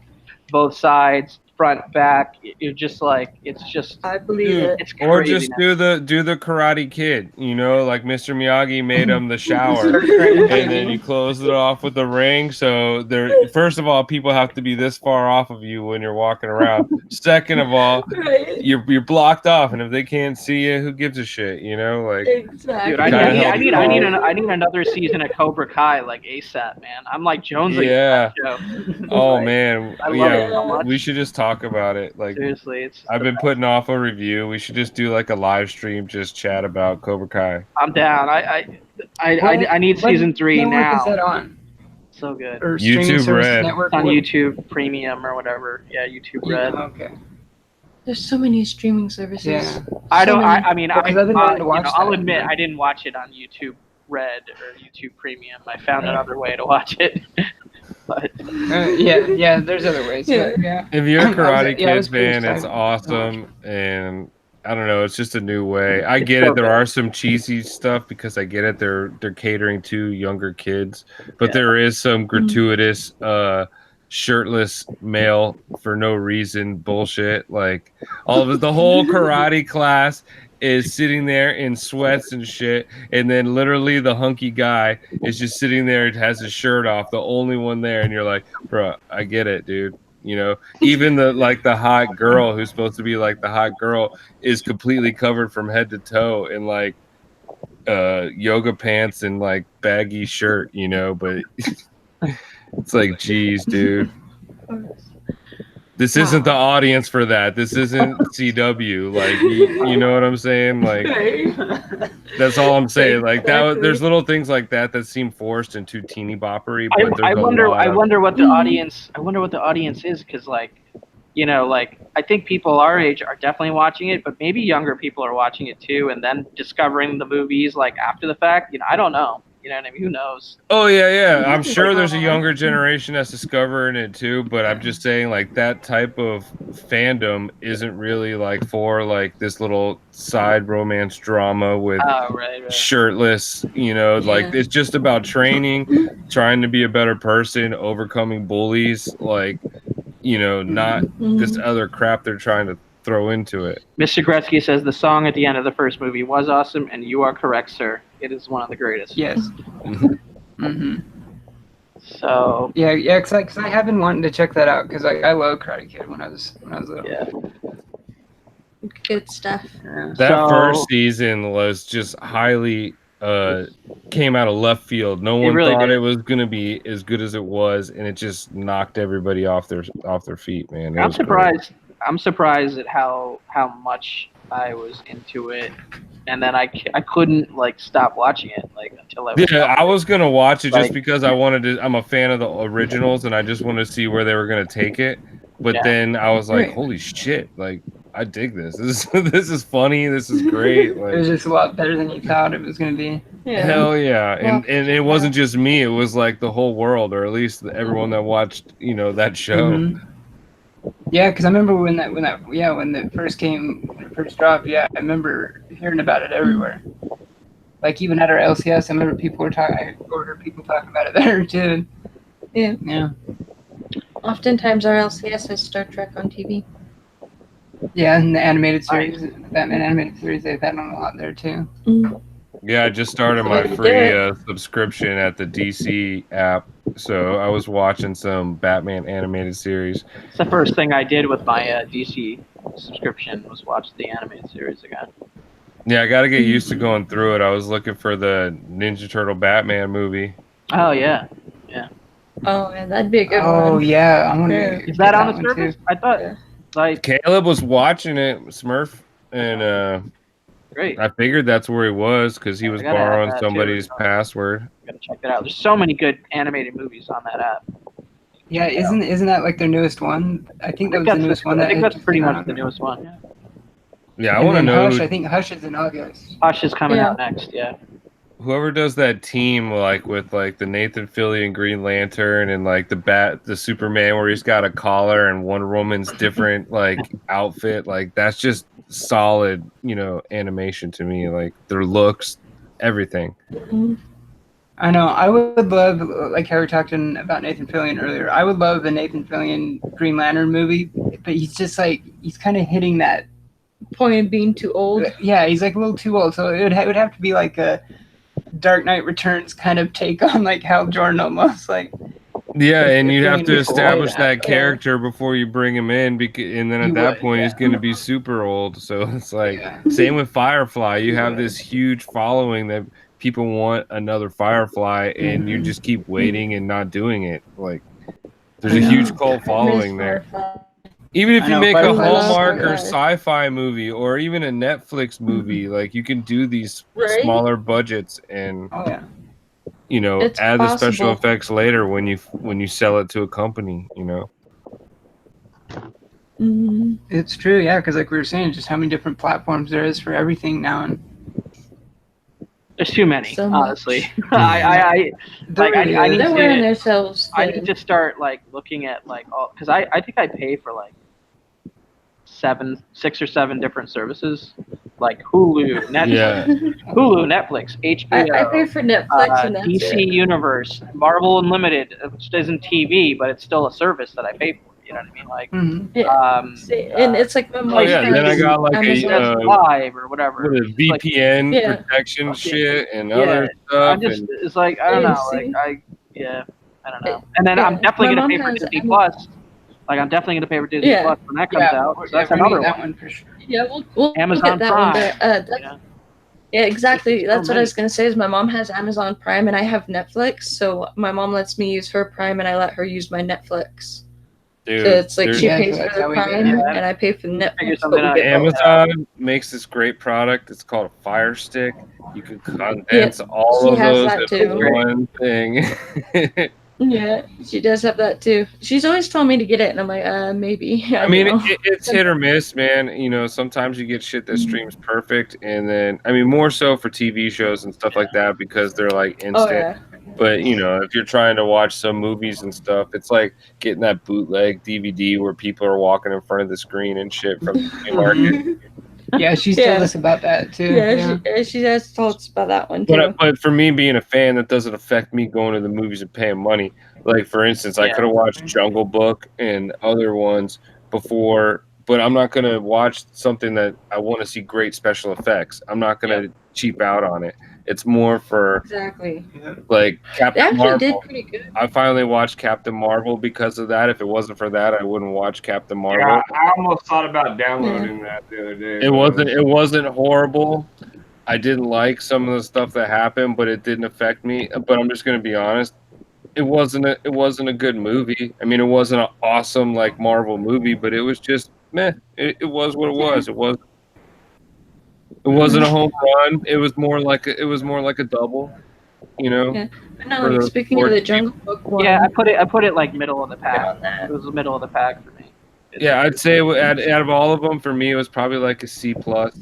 [SPEAKER 1] both sides, front, back. You're just it's just
[SPEAKER 3] I believe
[SPEAKER 2] Dude,
[SPEAKER 3] it.
[SPEAKER 1] it's
[SPEAKER 2] Or
[SPEAKER 1] crazy.
[SPEAKER 2] just do the Karate Kid, like Mr. Miyagi made him the shower, and then you close it off with the ring. So first of all, people have to be this far off of you when you're walking around. Second of all,
[SPEAKER 3] Right.
[SPEAKER 2] you're blocked off, and if they can't see you, who gives a shit?
[SPEAKER 3] Exactly.
[SPEAKER 1] Dude,
[SPEAKER 2] Kinda
[SPEAKER 1] I need
[SPEAKER 2] helps
[SPEAKER 1] another season of Cobra Kai like ASAP, man. I'm like jonesing
[SPEAKER 2] Yeah.
[SPEAKER 1] for that show.
[SPEAKER 2] Oh
[SPEAKER 1] Like,
[SPEAKER 2] man,
[SPEAKER 1] I love
[SPEAKER 3] it so
[SPEAKER 1] much.
[SPEAKER 2] we should just talk about it. Like
[SPEAKER 1] Seriously, it's.
[SPEAKER 2] I've been putting off a review. We should just do like a live stream, just chat about Cobra Kai.
[SPEAKER 1] I'm down. I need season 3
[SPEAKER 4] network
[SPEAKER 1] now.
[SPEAKER 4] Is that on?
[SPEAKER 1] So good.
[SPEAKER 4] Or
[SPEAKER 2] YouTube
[SPEAKER 4] streaming service
[SPEAKER 2] Red.
[SPEAKER 4] network?
[SPEAKER 1] It's on
[SPEAKER 4] What-
[SPEAKER 1] YouTube Premium or whatever. Yeah, YouTube Red.
[SPEAKER 4] Yeah, okay.
[SPEAKER 3] There's so many streaming services.
[SPEAKER 4] Yeah.
[SPEAKER 1] I don't.
[SPEAKER 3] many.
[SPEAKER 1] I mean,
[SPEAKER 4] Well, 'cause I've been wanting to watch
[SPEAKER 1] I'll
[SPEAKER 4] that,
[SPEAKER 1] admit
[SPEAKER 4] but-
[SPEAKER 1] I didn't watch it on YouTube Red or YouTube Premium. I found another way to watch it. But
[SPEAKER 4] yeah, there's other ways.
[SPEAKER 3] Yeah.
[SPEAKER 4] But, yeah.
[SPEAKER 2] If you're a
[SPEAKER 4] I was-
[SPEAKER 2] Karate
[SPEAKER 4] yeah, I
[SPEAKER 2] Kid
[SPEAKER 4] was pretty
[SPEAKER 2] fan, it's
[SPEAKER 4] excited.
[SPEAKER 2] awesome, and I don't know, it's just a new way. I
[SPEAKER 1] It's
[SPEAKER 2] get
[SPEAKER 1] so
[SPEAKER 2] it. There
[SPEAKER 1] good.
[SPEAKER 2] are some cheesy stuff because I get it. They're catering to younger kids, but there is some gratuitous, shirtless male for no reason bullshit. Like all of it, the whole karate class is sitting there in sweats and shit, and then literally the hunky guy is just sitting there and has his shirt off, the only one there, and you're like, bro, I get it, dude. You know, even the hot girl who's supposed to be like the hot girl is completely covered from head to toe in like yoga pants and like baggy shirt, you know, but it's like, geez, dude. This isn't the audience for that. This isn't CW. Like, you know what I'm saying? Like, that's all I'm saying. Like that. There's little things like that that seem forced and too teeny boppery. But
[SPEAKER 1] I wonder what the
[SPEAKER 3] Mhm.
[SPEAKER 1] audience. I wonder what the audience is because, like, you know, like I think people our age are definitely watching it, but maybe younger people are watching it too, and then discovering the movies like after the fact. You know, I don't know. You know what I mean? Who knows?
[SPEAKER 2] Oh yeah. I'm sure there's a younger generation that's discovering it too, but I'm just saying like that type of fandom isn't really like for like this little side romance drama with
[SPEAKER 1] Oh, right.
[SPEAKER 2] shirtless, you know, like
[SPEAKER 3] Yeah.
[SPEAKER 2] it's just about training, trying to be a better person, overcoming bullies, like, you know, not this other crap they're trying to throw into it.
[SPEAKER 1] Mr. Gretzky says the song at the end of the first movie was awesome, and you are correct, sir. It is one of the greatest.
[SPEAKER 4] Yes.
[SPEAKER 1] So
[SPEAKER 4] Yeah, cause I have been wanting to check that out because I love Karate Kid when I was little.
[SPEAKER 1] yeah.
[SPEAKER 3] Good stuff.
[SPEAKER 4] Yeah.
[SPEAKER 2] That
[SPEAKER 1] So-
[SPEAKER 2] first season was just highly came out of left field. No one
[SPEAKER 1] really
[SPEAKER 2] thought
[SPEAKER 1] did.
[SPEAKER 2] it was gonna be as good as it was, and it just knocked everybody off their feet, man. It
[SPEAKER 1] I'm
[SPEAKER 2] was great.
[SPEAKER 1] surprised. I'm surprised at how much I was into it, and then I couldn't like stop watching it like until I was
[SPEAKER 2] Yeah, I was gonna watch it just
[SPEAKER 1] Like-
[SPEAKER 2] because I wanted to. I'm a fan of the originals, and I just wanted to see where they were gonna take it. But
[SPEAKER 1] Yeah.
[SPEAKER 2] then I was like,
[SPEAKER 4] Right.
[SPEAKER 2] "Holy shit! Like, I dig this. This is funny. This is great."
[SPEAKER 4] It was
[SPEAKER 2] Like,
[SPEAKER 4] just a lot better than you thought it was gonna be.
[SPEAKER 3] Yeah.
[SPEAKER 2] hell yeah! And
[SPEAKER 3] Well,
[SPEAKER 2] it wasn't just me. It was like the whole world, or at least everyone that watched, you know, that show.
[SPEAKER 4] Mhm. Yeah, because I remember when it first dropped. Yeah, I remember hearing about it everywhere. Like even at our LCS, I remember people were talking. I heard people talking about it there too.
[SPEAKER 3] Yeah.
[SPEAKER 4] Yeah.
[SPEAKER 3] Oftentimes our LCS has Star Trek on TV.
[SPEAKER 4] Yeah, and the animated series, Batman animated series, they've had on a lot there too.
[SPEAKER 2] Yeah, I just started my
[SPEAKER 3] Yeah, you
[SPEAKER 2] free
[SPEAKER 3] did.
[SPEAKER 2] subscription at the DC app, so I was watching some Batman animated series.
[SPEAKER 1] It's the first thing I did with my DC subscription was watch the animated series again.
[SPEAKER 2] Yeah, I got to get used to going through it. I was looking for the Ninja Turtle Batman movie.
[SPEAKER 1] Oh yeah,
[SPEAKER 3] Oh, yeah, that'd be a good
[SPEAKER 4] Oh
[SPEAKER 3] one.
[SPEAKER 4] yeah, I want
[SPEAKER 3] Yeah.
[SPEAKER 4] to.
[SPEAKER 1] is that on the service? I thought
[SPEAKER 3] Yeah.
[SPEAKER 1] like
[SPEAKER 2] Caleb was watching it, Smurf, and
[SPEAKER 1] great.
[SPEAKER 2] I figured that's where he was because he was
[SPEAKER 1] I gotta have
[SPEAKER 2] borrowing
[SPEAKER 1] that, too.
[SPEAKER 2] somebody's password.
[SPEAKER 1] Gotta check that out. There's so many good animated movies on that app.
[SPEAKER 4] Yeah, isn't that like their newest one? I think that was the newest one.
[SPEAKER 1] I think
[SPEAKER 4] that
[SPEAKER 1] that's pretty
[SPEAKER 4] came
[SPEAKER 1] much
[SPEAKER 4] out.
[SPEAKER 1] the newest one. Yeah.
[SPEAKER 2] Yeah, I
[SPEAKER 4] And
[SPEAKER 2] want to
[SPEAKER 4] then
[SPEAKER 2] know
[SPEAKER 4] Hush, I think Hush is in August.
[SPEAKER 1] Hush is coming
[SPEAKER 3] Yeah.
[SPEAKER 1] out next. Yeah.
[SPEAKER 2] whoever does that team, like with like the Nathan Fillion Green Lantern and like the Superman where he's got a collar and Wonder Woman's different like outfit. Like that's just solid, you know, animation to me. Like their looks, everything.
[SPEAKER 4] I know. I would love, like how we were talking about Nathan Fillion earlier. I would love a Nathan Fillion Green Lantern movie, but he's just like he's kind of hitting that
[SPEAKER 3] Point of being too old.
[SPEAKER 4] Yeah, he's like a little too old. So it would have to be like a Dark Knight Returns kind of take on like Hal Jordan almost like.
[SPEAKER 2] Yeah, and you
[SPEAKER 4] If
[SPEAKER 2] have to
[SPEAKER 4] Fillion
[SPEAKER 2] establish
[SPEAKER 4] before
[SPEAKER 2] that character before you bring him in, and then at
[SPEAKER 4] You
[SPEAKER 2] that
[SPEAKER 4] would,
[SPEAKER 2] point
[SPEAKER 4] yeah.
[SPEAKER 2] he's going to be super old. So it's like
[SPEAKER 4] Yeah.
[SPEAKER 2] same with Firefly. You have
[SPEAKER 4] would.
[SPEAKER 2] this huge following that people want another Firefly, and you just keep waiting and not doing it. Like there's
[SPEAKER 4] I
[SPEAKER 2] a
[SPEAKER 4] know.
[SPEAKER 2] huge cult following there. Even if
[SPEAKER 4] I
[SPEAKER 2] you
[SPEAKER 4] know,
[SPEAKER 2] make a
[SPEAKER 4] Firefly
[SPEAKER 3] is
[SPEAKER 2] Hallmark
[SPEAKER 3] so
[SPEAKER 2] or
[SPEAKER 3] good.
[SPEAKER 2] sci-fi movie or even a Netflix movie, like you can do these
[SPEAKER 3] Right?
[SPEAKER 2] smaller budgets and
[SPEAKER 4] Oh yeah.
[SPEAKER 2] you know
[SPEAKER 3] It's
[SPEAKER 2] add the special
[SPEAKER 3] possible.
[SPEAKER 2] effects later when you sell it to a company. You know.
[SPEAKER 4] It's true, yeah, because like we were saying, just how many different platforms there is for everything now, and
[SPEAKER 1] there's too many,
[SPEAKER 3] So
[SPEAKER 1] honestly.
[SPEAKER 3] much.
[SPEAKER 1] I
[SPEAKER 4] there
[SPEAKER 1] like
[SPEAKER 4] really
[SPEAKER 1] I need
[SPEAKER 3] They're
[SPEAKER 1] to
[SPEAKER 3] wearing themselves
[SPEAKER 1] I need
[SPEAKER 3] thin.
[SPEAKER 1] to start like looking at like all because I think I pay for like 6 or 7 different services, like Hulu,
[SPEAKER 2] Yeah.
[SPEAKER 1] Netflix,
[SPEAKER 3] I pay
[SPEAKER 1] HBO,
[SPEAKER 3] for Netflix and that's
[SPEAKER 1] DC
[SPEAKER 3] it.
[SPEAKER 1] Universe, Marvel Unlimited, which isn't TV, but it's still a service that I pay for. You know what I mean? Like,
[SPEAKER 4] Mhm.
[SPEAKER 3] Yeah. See, and it's like my
[SPEAKER 2] Oh
[SPEAKER 3] mom
[SPEAKER 2] yeah. Then I
[SPEAKER 3] has
[SPEAKER 2] got like
[SPEAKER 3] Amazon.
[SPEAKER 1] Live or whatever.
[SPEAKER 2] with a
[SPEAKER 1] It's like,
[SPEAKER 2] VPN
[SPEAKER 3] Yeah.
[SPEAKER 2] protection shit and
[SPEAKER 1] yeah,
[SPEAKER 2] other stuff, and
[SPEAKER 1] it's like I don't
[SPEAKER 3] Yeah,
[SPEAKER 1] know,
[SPEAKER 3] see?
[SPEAKER 1] I don't know. And then I'm
[SPEAKER 3] Yeah.
[SPEAKER 1] definitely
[SPEAKER 3] My
[SPEAKER 1] gonna
[SPEAKER 3] mom
[SPEAKER 1] pay for
[SPEAKER 3] has
[SPEAKER 1] Disney
[SPEAKER 3] Amazon.
[SPEAKER 1] Plus. Like I'm definitely gonna pay for Disney
[SPEAKER 3] Yeah.
[SPEAKER 1] Plus when that comes out. So that's
[SPEAKER 4] we
[SPEAKER 1] another
[SPEAKER 4] need that
[SPEAKER 1] one.
[SPEAKER 4] one for sure.
[SPEAKER 3] Yeah, we'll
[SPEAKER 1] Amazon
[SPEAKER 3] get that
[SPEAKER 1] Prime.
[SPEAKER 3] one. But, that's,
[SPEAKER 1] You know?
[SPEAKER 3] yeah, exactly.
[SPEAKER 1] There's so
[SPEAKER 3] That's what I
[SPEAKER 1] many.
[SPEAKER 3] was gonna say. Is my mom has Amazon Prime and I have Netflix, so my mom lets me use her Prime and I let her use my Netflix.
[SPEAKER 2] dude,
[SPEAKER 3] So it's like she
[SPEAKER 4] Yeah,
[SPEAKER 3] pays
[SPEAKER 4] so
[SPEAKER 3] for
[SPEAKER 4] that's
[SPEAKER 3] the
[SPEAKER 4] how we do
[SPEAKER 3] Prime
[SPEAKER 4] it.
[SPEAKER 3] and I pay for the
[SPEAKER 1] Figure
[SPEAKER 3] Netflix,
[SPEAKER 1] something
[SPEAKER 3] but we
[SPEAKER 1] out.
[SPEAKER 3] get both.
[SPEAKER 2] Amazon makes this great product. It's called a Fire Stick. You can condense all
[SPEAKER 3] she
[SPEAKER 2] of
[SPEAKER 3] has
[SPEAKER 2] those
[SPEAKER 3] that
[SPEAKER 2] into
[SPEAKER 3] too.
[SPEAKER 2] one thing.
[SPEAKER 3] Yeah, she does have that too. She's always telling me to get it, and I'm like, maybe.
[SPEAKER 2] I mean,
[SPEAKER 3] know.
[SPEAKER 2] it's hit or miss, man. You know, sometimes you get shit that streams perfect, and then I mean, more so for TV shows and stuff like that because they're like
[SPEAKER 3] Oh
[SPEAKER 2] instant.
[SPEAKER 3] yeah.
[SPEAKER 2] But you know, if you're trying to watch some movies and stuff, it's like getting that bootleg DVD where people are walking in front of the screen and shit from the flea market.
[SPEAKER 4] Yeah, she's told us about that too.
[SPEAKER 3] Yeah, she has told us about that one too.
[SPEAKER 2] But for me being a fan, that doesn't affect me going to the movies and paying money. Like for instance, I could have watched Jungle Book and other ones before, but I'm not gonna watch something that I want to see great special effects. I'm not gonna cheap out on it. It's more for
[SPEAKER 3] Exactly.
[SPEAKER 2] like
[SPEAKER 3] They
[SPEAKER 2] Captain
[SPEAKER 3] actually
[SPEAKER 2] Marvel.
[SPEAKER 3] did pretty good.
[SPEAKER 2] I finally watched Captain Marvel because of that. If it wasn't for that, I wouldn't watch Captain Marvel.
[SPEAKER 5] Yeah, I almost thought about downloading that the other day.
[SPEAKER 2] It wasn't horrible. I didn't like some of the stuff that happened, but it didn't affect me. But I'm just gonna be honest. It wasn't a good movie. I mean, it wasn't an awesome like Marvel movie, but it was just meh. It was what it was. It wasn't a home run. It was more like a double. You know.
[SPEAKER 3] Yeah. But no, like, speaking of the Jungle Book one.
[SPEAKER 1] Yeah, I put it like middle of the pack. It was the middle of the pack for me.
[SPEAKER 2] Yeah, I'd say out of all of them, for me, it was probably like a C plus.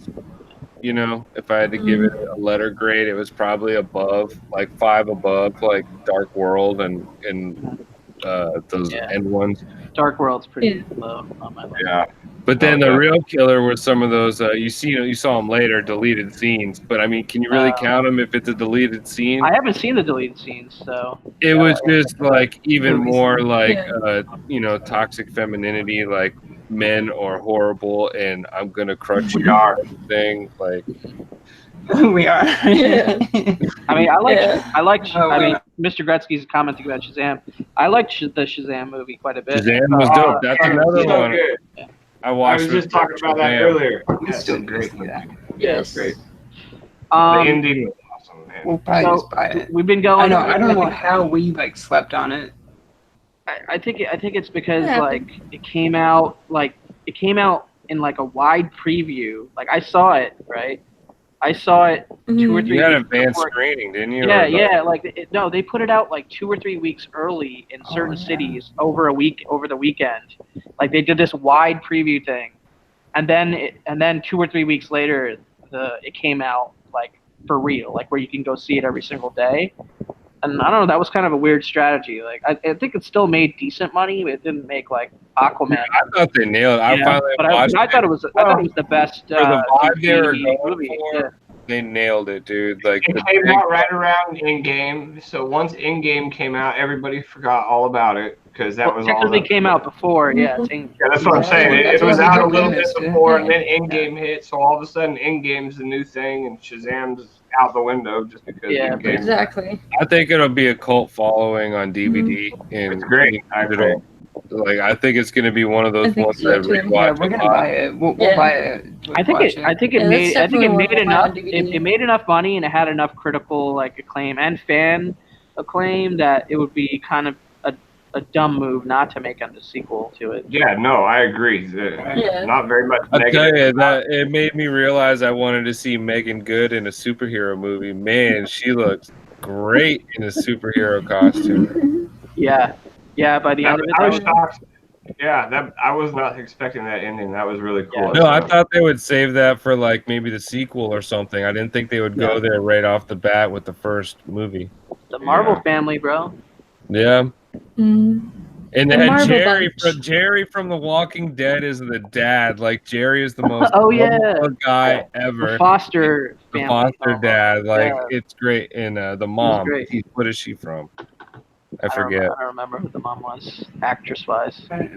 [SPEAKER 2] You know, if I had to give it a letter grade, it was probably above, like 5 above, like Dark World and those end ones.
[SPEAKER 1] Dark World's pretty low on my list.
[SPEAKER 5] Yeah.
[SPEAKER 2] But then the real killer were some of those you saw them later, deleted scenes. But I mean, can you really count them if it's a deleted scene?
[SPEAKER 1] I haven't seen the deleted scenes, so
[SPEAKER 2] it was just like even more like toxic femininity, like men are horrible and I'm gonna crush you. Thing like
[SPEAKER 4] we are.
[SPEAKER 1] I mean, I mean, Mr. Gretzky's commenting about Shazam. I liked the Shazam movie quite a bit.
[SPEAKER 2] Shazam was dope. That's another one.
[SPEAKER 5] Good.
[SPEAKER 2] I watched.
[SPEAKER 5] I was just talking about that earlier.
[SPEAKER 4] It's still great.
[SPEAKER 3] Yeah, it's
[SPEAKER 5] great. The ending was awesome, man.
[SPEAKER 4] We'll probably just buy it.
[SPEAKER 1] We've been going.
[SPEAKER 4] I don't know how we like slept on it.
[SPEAKER 1] I think it's because like it came out in like a wide preview. Like I saw it, right? I saw it 2 or 3 weeks.
[SPEAKER 2] You had advanced screening, didn't you?
[SPEAKER 1] Yeah. Like no, they put it out like 2 or 3 weeks early in certain cities over the weekend. Like they did this wide preview thing, and then 2 or 3 weeks later, it came out like for real, like where you can go see it every single day. And I don't know, that was kind of a weird strategy. Like I think it still made decent money, but it didn't make like Aquaman.
[SPEAKER 2] I thought they nailed it. I thought it was
[SPEAKER 1] the best
[SPEAKER 2] for the vibe they were going
[SPEAKER 1] movie.
[SPEAKER 2] for. They nailed it, dude. Like
[SPEAKER 5] it came out right around in-game. So once in-game came out, everybody forgot all about it because that was all.
[SPEAKER 1] It came out before, yeah.
[SPEAKER 5] That's what I'm saying. It was out a little bit before, and then in-game hit. So all of a sudden, in-game's the new thing, and Shazam's out the window just because.
[SPEAKER 3] Yeah,
[SPEAKER 5] in-game.
[SPEAKER 3] exactly.
[SPEAKER 2] I think it'll be a cult following on DVD.
[SPEAKER 5] It's great.
[SPEAKER 2] Digital. Like I think it's going to be one of those ones that we watch.
[SPEAKER 4] We're gonna buy it. We'll buy it.
[SPEAKER 1] I think it made enough money and it had enough critical like acclaim and fan acclaim that it would be kind of a dumb move not to make a sequel to it.
[SPEAKER 5] Yeah, no, I agree. Not very much.
[SPEAKER 2] I'll tell you that it made me realize I wanted to see Megan Good in a superhero movie. Man, she looks great in a superhero costume.
[SPEAKER 1] Yeah. Yeah, by the end of it,
[SPEAKER 5] Yeah, that I was not expecting that ending. That was really cool.
[SPEAKER 1] Yeah.
[SPEAKER 2] No, I thought they would save that for like maybe the sequel or something. I didn't think they would go there right off the bat with the first movie.
[SPEAKER 1] The Marvel family, bro.
[SPEAKER 2] Yeah.
[SPEAKER 3] Mm.
[SPEAKER 2] And
[SPEAKER 3] The
[SPEAKER 2] then
[SPEAKER 3] Marvel
[SPEAKER 2] Jerry from The Walking Dead is the dad. Like Jerry is the most
[SPEAKER 1] Oh, yeah.
[SPEAKER 2] lovable guy
[SPEAKER 1] The
[SPEAKER 2] ever.
[SPEAKER 1] Foster
[SPEAKER 2] The
[SPEAKER 1] family.
[SPEAKER 2] foster
[SPEAKER 1] almost.
[SPEAKER 2] dad, like
[SPEAKER 1] Yeah.
[SPEAKER 2] it's great. And the mom,
[SPEAKER 1] great.
[SPEAKER 2] what is she from? I
[SPEAKER 1] I
[SPEAKER 2] forget.
[SPEAKER 1] don't remember who the mom was, actress-wise.
[SPEAKER 4] I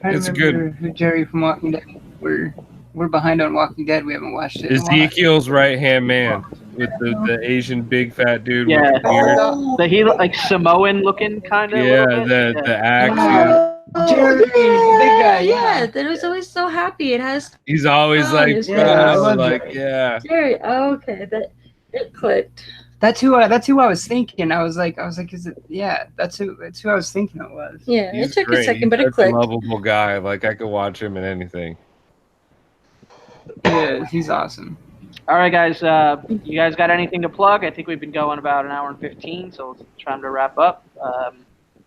[SPEAKER 2] It's
[SPEAKER 4] remember who Jerry from Walking Dead. We're behind on Walking Dead. We haven't watched it.
[SPEAKER 2] Ezekiel's right hand man with the Asian big fat dude
[SPEAKER 1] Yeah.
[SPEAKER 2] with the beard.
[SPEAKER 1] But he looked like Samoan looking kind of.
[SPEAKER 2] Yeah, the axe.
[SPEAKER 4] Jerry, the big guy.
[SPEAKER 3] Yeah, that was always so happy. It has
[SPEAKER 2] He's always like,
[SPEAKER 4] Yeah, I love
[SPEAKER 2] like,
[SPEAKER 4] Jerry.
[SPEAKER 2] yeah.
[SPEAKER 3] Jerry. Oh, okay, that it clicked.
[SPEAKER 4] That's who I was thinking. I was like, is it? Yeah, that's who I was thinking it was.
[SPEAKER 3] Yeah,
[SPEAKER 2] He's
[SPEAKER 3] it took
[SPEAKER 2] great.
[SPEAKER 3] a second, but
[SPEAKER 2] He's
[SPEAKER 3] it
[SPEAKER 2] such a
[SPEAKER 3] clicked.
[SPEAKER 2] lovable guy. Like I could watch him in anything.
[SPEAKER 4] Yeah, he's awesome.
[SPEAKER 1] All right, guys. You guys got anything to plug? I think we've been going about an hour and 15, so it's time to wrap up.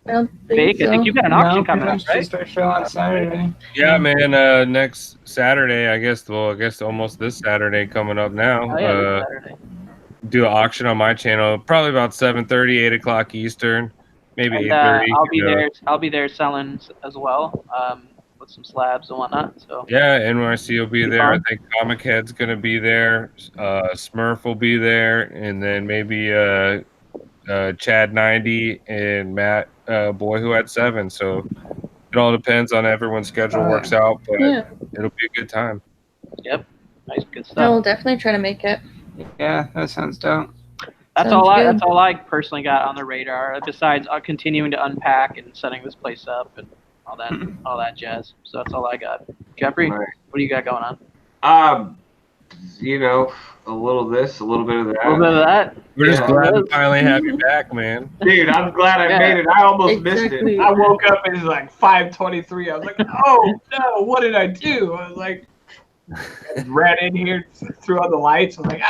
[SPEAKER 3] I don't think
[SPEAKER 1] Bake,
[SPEAKER 3] so.
[SPEAKER 1] I think you've got an auction coming up,
[SPEAKER 4] Just
[SPEAKER 1] right?
[SPEAKER 4] our show on Saturday.
[SPEAKER 2] Yeah, man. Next Saturday, I guess. Well, I guess almost this Saturday coming up now.
[SPEAKER 1] Oh, yeah, this Saturday.
[SPEAKER 2] Do an auction on my channel, probably about 7:30, 8 o'clock Eastern, maybe
[SPEAKER 1] And
[SPEAKER 2] 8:30.
[SPEAKER 1] I'll be there. I'll be there selling as well, with some slabs and whatnot. So
[SPEAKER 2] Yeah, NYC will be
[SPEAKER 1] Be
[SPEAKER 2] there.
[SPEAKER 1] fun.
[SPEAKER 2] I think Comic Head's gonna be there. Smurf will be there, and then maybe Chad 90 and Matt Boy Who Had 7. So it all depends on everyone's schedule works out, but
[SPEAKER 3] Yeah,
[SPEAKER 2] it'll be a good time.
[SPEAKER 1] yep, nice, good stuff.
[SPEAKER 3] I will definitely try to make it.
[SPEAKER 4] Yeah, that sounds dope.
[SPEAKER 1] That's
[SPEAKER 3] Sounds
[SPEAKER 1] all.
[SPEAKER 3] good.
[SPEAKER 1] That's all I personally got on the radar. Besides continuing to unpack and setting this place up and all that jazz. So that's all I got. Jeffrey,
[SPEAKER 5] Right.
[SPEAKER 1] what do you got going on?
[SPEAKER 5] A little this, a little bit of that.
[SPEAKER 1] A little bit of that.
[SPEAKER 2] We're just
[SPEAKER 5] Yeah.
[SPEAKER 2] glad to finally have you back, man.
[SPEAKER 5] Dude, I'm glad I
[SPEAKER 1] Yeah.
[SPEAKER 5] made it. I almost missed
[SPEAKER 3] Exactly.
[SPEAKER 5] it. I woke up and it's like 5:23. I was like, oh no, what did I do? I was like, ran in here, threw on the lights. I was like,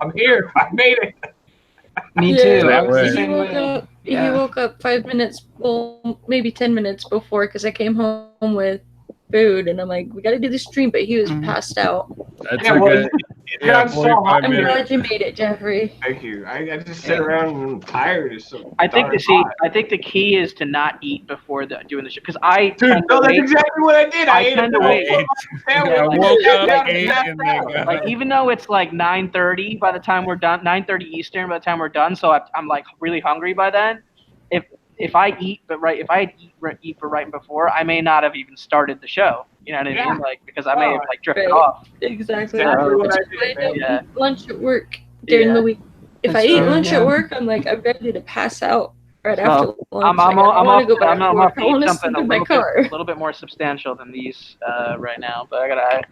[SPEAKER 5] I'm here. I made it.
[SPEAKER 4] Me
[SPEAKER 3] Yeah,
[SPEAKER 4] too. I was the
[SPEAKER 2] He
[SPEAKER 3] He
[SPEAKER 4] same
[SPEAKER 3] woke
[SPEAKER 4] way.
[SPEAKER 3] up.
[SPEAKER 4] Yeah.
[SPEAKER 3] He woke up 5 minutes, well, maybe 10 minutes before, because I came home with food, and I'm like, we got to do the stream, but he was
[SPEAKER 4] Mhm.
[SPEAKER 3] passed out.
[SPEAKER 2] That's
[SPEAKER 5] Yeah,
[SPEAKER 2] a
[SPEAKER 5] well,
[SPEAKER 2] good.
[SPEAKER 5] It's
[SPEAKER 2] Yeah,
[SPEAKER 5] gotten so
[SPEAKER 2] 45
[SPEAKER 5] hot
[SPEAKER 3] I'm
[SPEAKER 5] here.
[SPEAKER 2] minutes.
[SPEAKER 3] glad you made it, Jeffrey.
[SPEAKER 5] Thank you. I just sit around and I'm tired. It's so
[SPEAKER 1] I think
[SPEAKER 5] darn hot.
[SPEAKER 1] I think the key is to not eat before doing the show because I
[SPEAKER 5] Dude,
[SPEAKER 1] tend to
[SPEAKER 5] no, that's
[SPEAKER 1] wait.
[SPEAKER 5] exactly what I did.
[SPEAKER 1] I
[SPEAKER 5] I ate a
[SPEAKER 1] tend to
[SPEAKER 5] full
[SPEAKER 1] wait.
[SPEAKER 5] sandwich.
[SPEAKER 2] I
[SPEAKER 5] and
[SPEAKER 2] woke
[SPEAKER 5] sat
[SPEAKER 2] up,
[SPEAKER 5] down
[SPEAKER 2] ate,
[SPEAKER 5] passed
[SPEAKER 2] and then
[SPEAKER 5] out.
[SPEAKER 2] got
[SPEAKER 1] Like even though it's like 9:30 by the time we're done, 9:30 Eastern by the time we're done, so I'm like really hungry by then. If I eat if I eat for right before, I may not have even started the show. You know what I
[SPEAKER 5] Yeah.
[SPEAKER 1] mean? Like because I may have like drifted
[SPEAKER 3] Right.
[SPEAKER 1] off.
[SPEAKER 3] Exactly.
[SPEAKER 5] Exactly what
[SPEAKER 3] That's
[SPEAKER 5] I
[SPEAKER 3] why
[SPEAKER 5] did,
[SPEAKER 3] I don't
[SPEAKER 1] man.
[SPEAKER 3] eat lunch at work during
[SPEAKER 1] Yeah.
[SPEAKER 3] the week. If
[SPEAKER 4] That's
[SPEAKER 3] I eat
[SPEAKER 4] true,
[SPEAKER 3] lunch
[SPEAKER 4] yeah.
[SPEAKER 3] at work, I'm like, I'm ready to pass out right
[SPEAKER 1] So,
[SPEAKER 3] after lunch.
[SPEAKER 1] I'm
[SPEAKER 3] Like, I don't want to go back to work.
[SPEAKER 1] off
[SPEAKER 3] I
[SPEAKER 1] to
[SPEAKER 3] want
[SPEAKER 1] eat
[SPEAKER 3] to
[SPEAKER 1] something
[SPEAKER 3] sleep in my car.
[SPEAKER 1] a little bit more substantial than these right now. But I gotta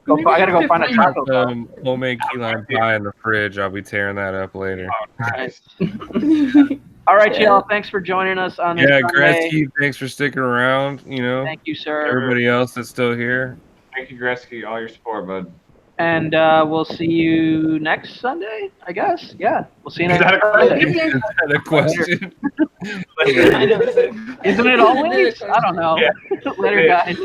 [SPEAKER 1] go find a taco bar.
[SPEAKER 2] Homemade key lime pie in the fridge. I'll be tearing that up later.
[SPEAKER 1] Nice. All right, y'all. Thanks for joining us on this
[SPEAKER 2] Yeah,
[SPEAKER 1] Sunday.
[SPEAKER 2] Gretzky, thanks for sticking around. You know,
[SPEAKER 1] Thank you, sir.
[SPEAKER 2] everybody else that's still here.
[SPEAKER 5] Thank you, Gretzky. All your support, bud.
[SPEAKER 1] And we'll see you next Sunday, I guess. Yeah, we'll see you
[SPEAKER 5] Is
[SPEAKER 1] next
[SPEAKER 5] that a
[SPEAKER 1] Sunday.
[SPEAKER 2] Is that a question?
[SPEAKER 1] Isn't it always? I don't know.
[SPEAKER 5] Yeah.
[SPEAKER 1] Later,
[SPEAKER 5] Yeah.
[SPEAKER 1] guys.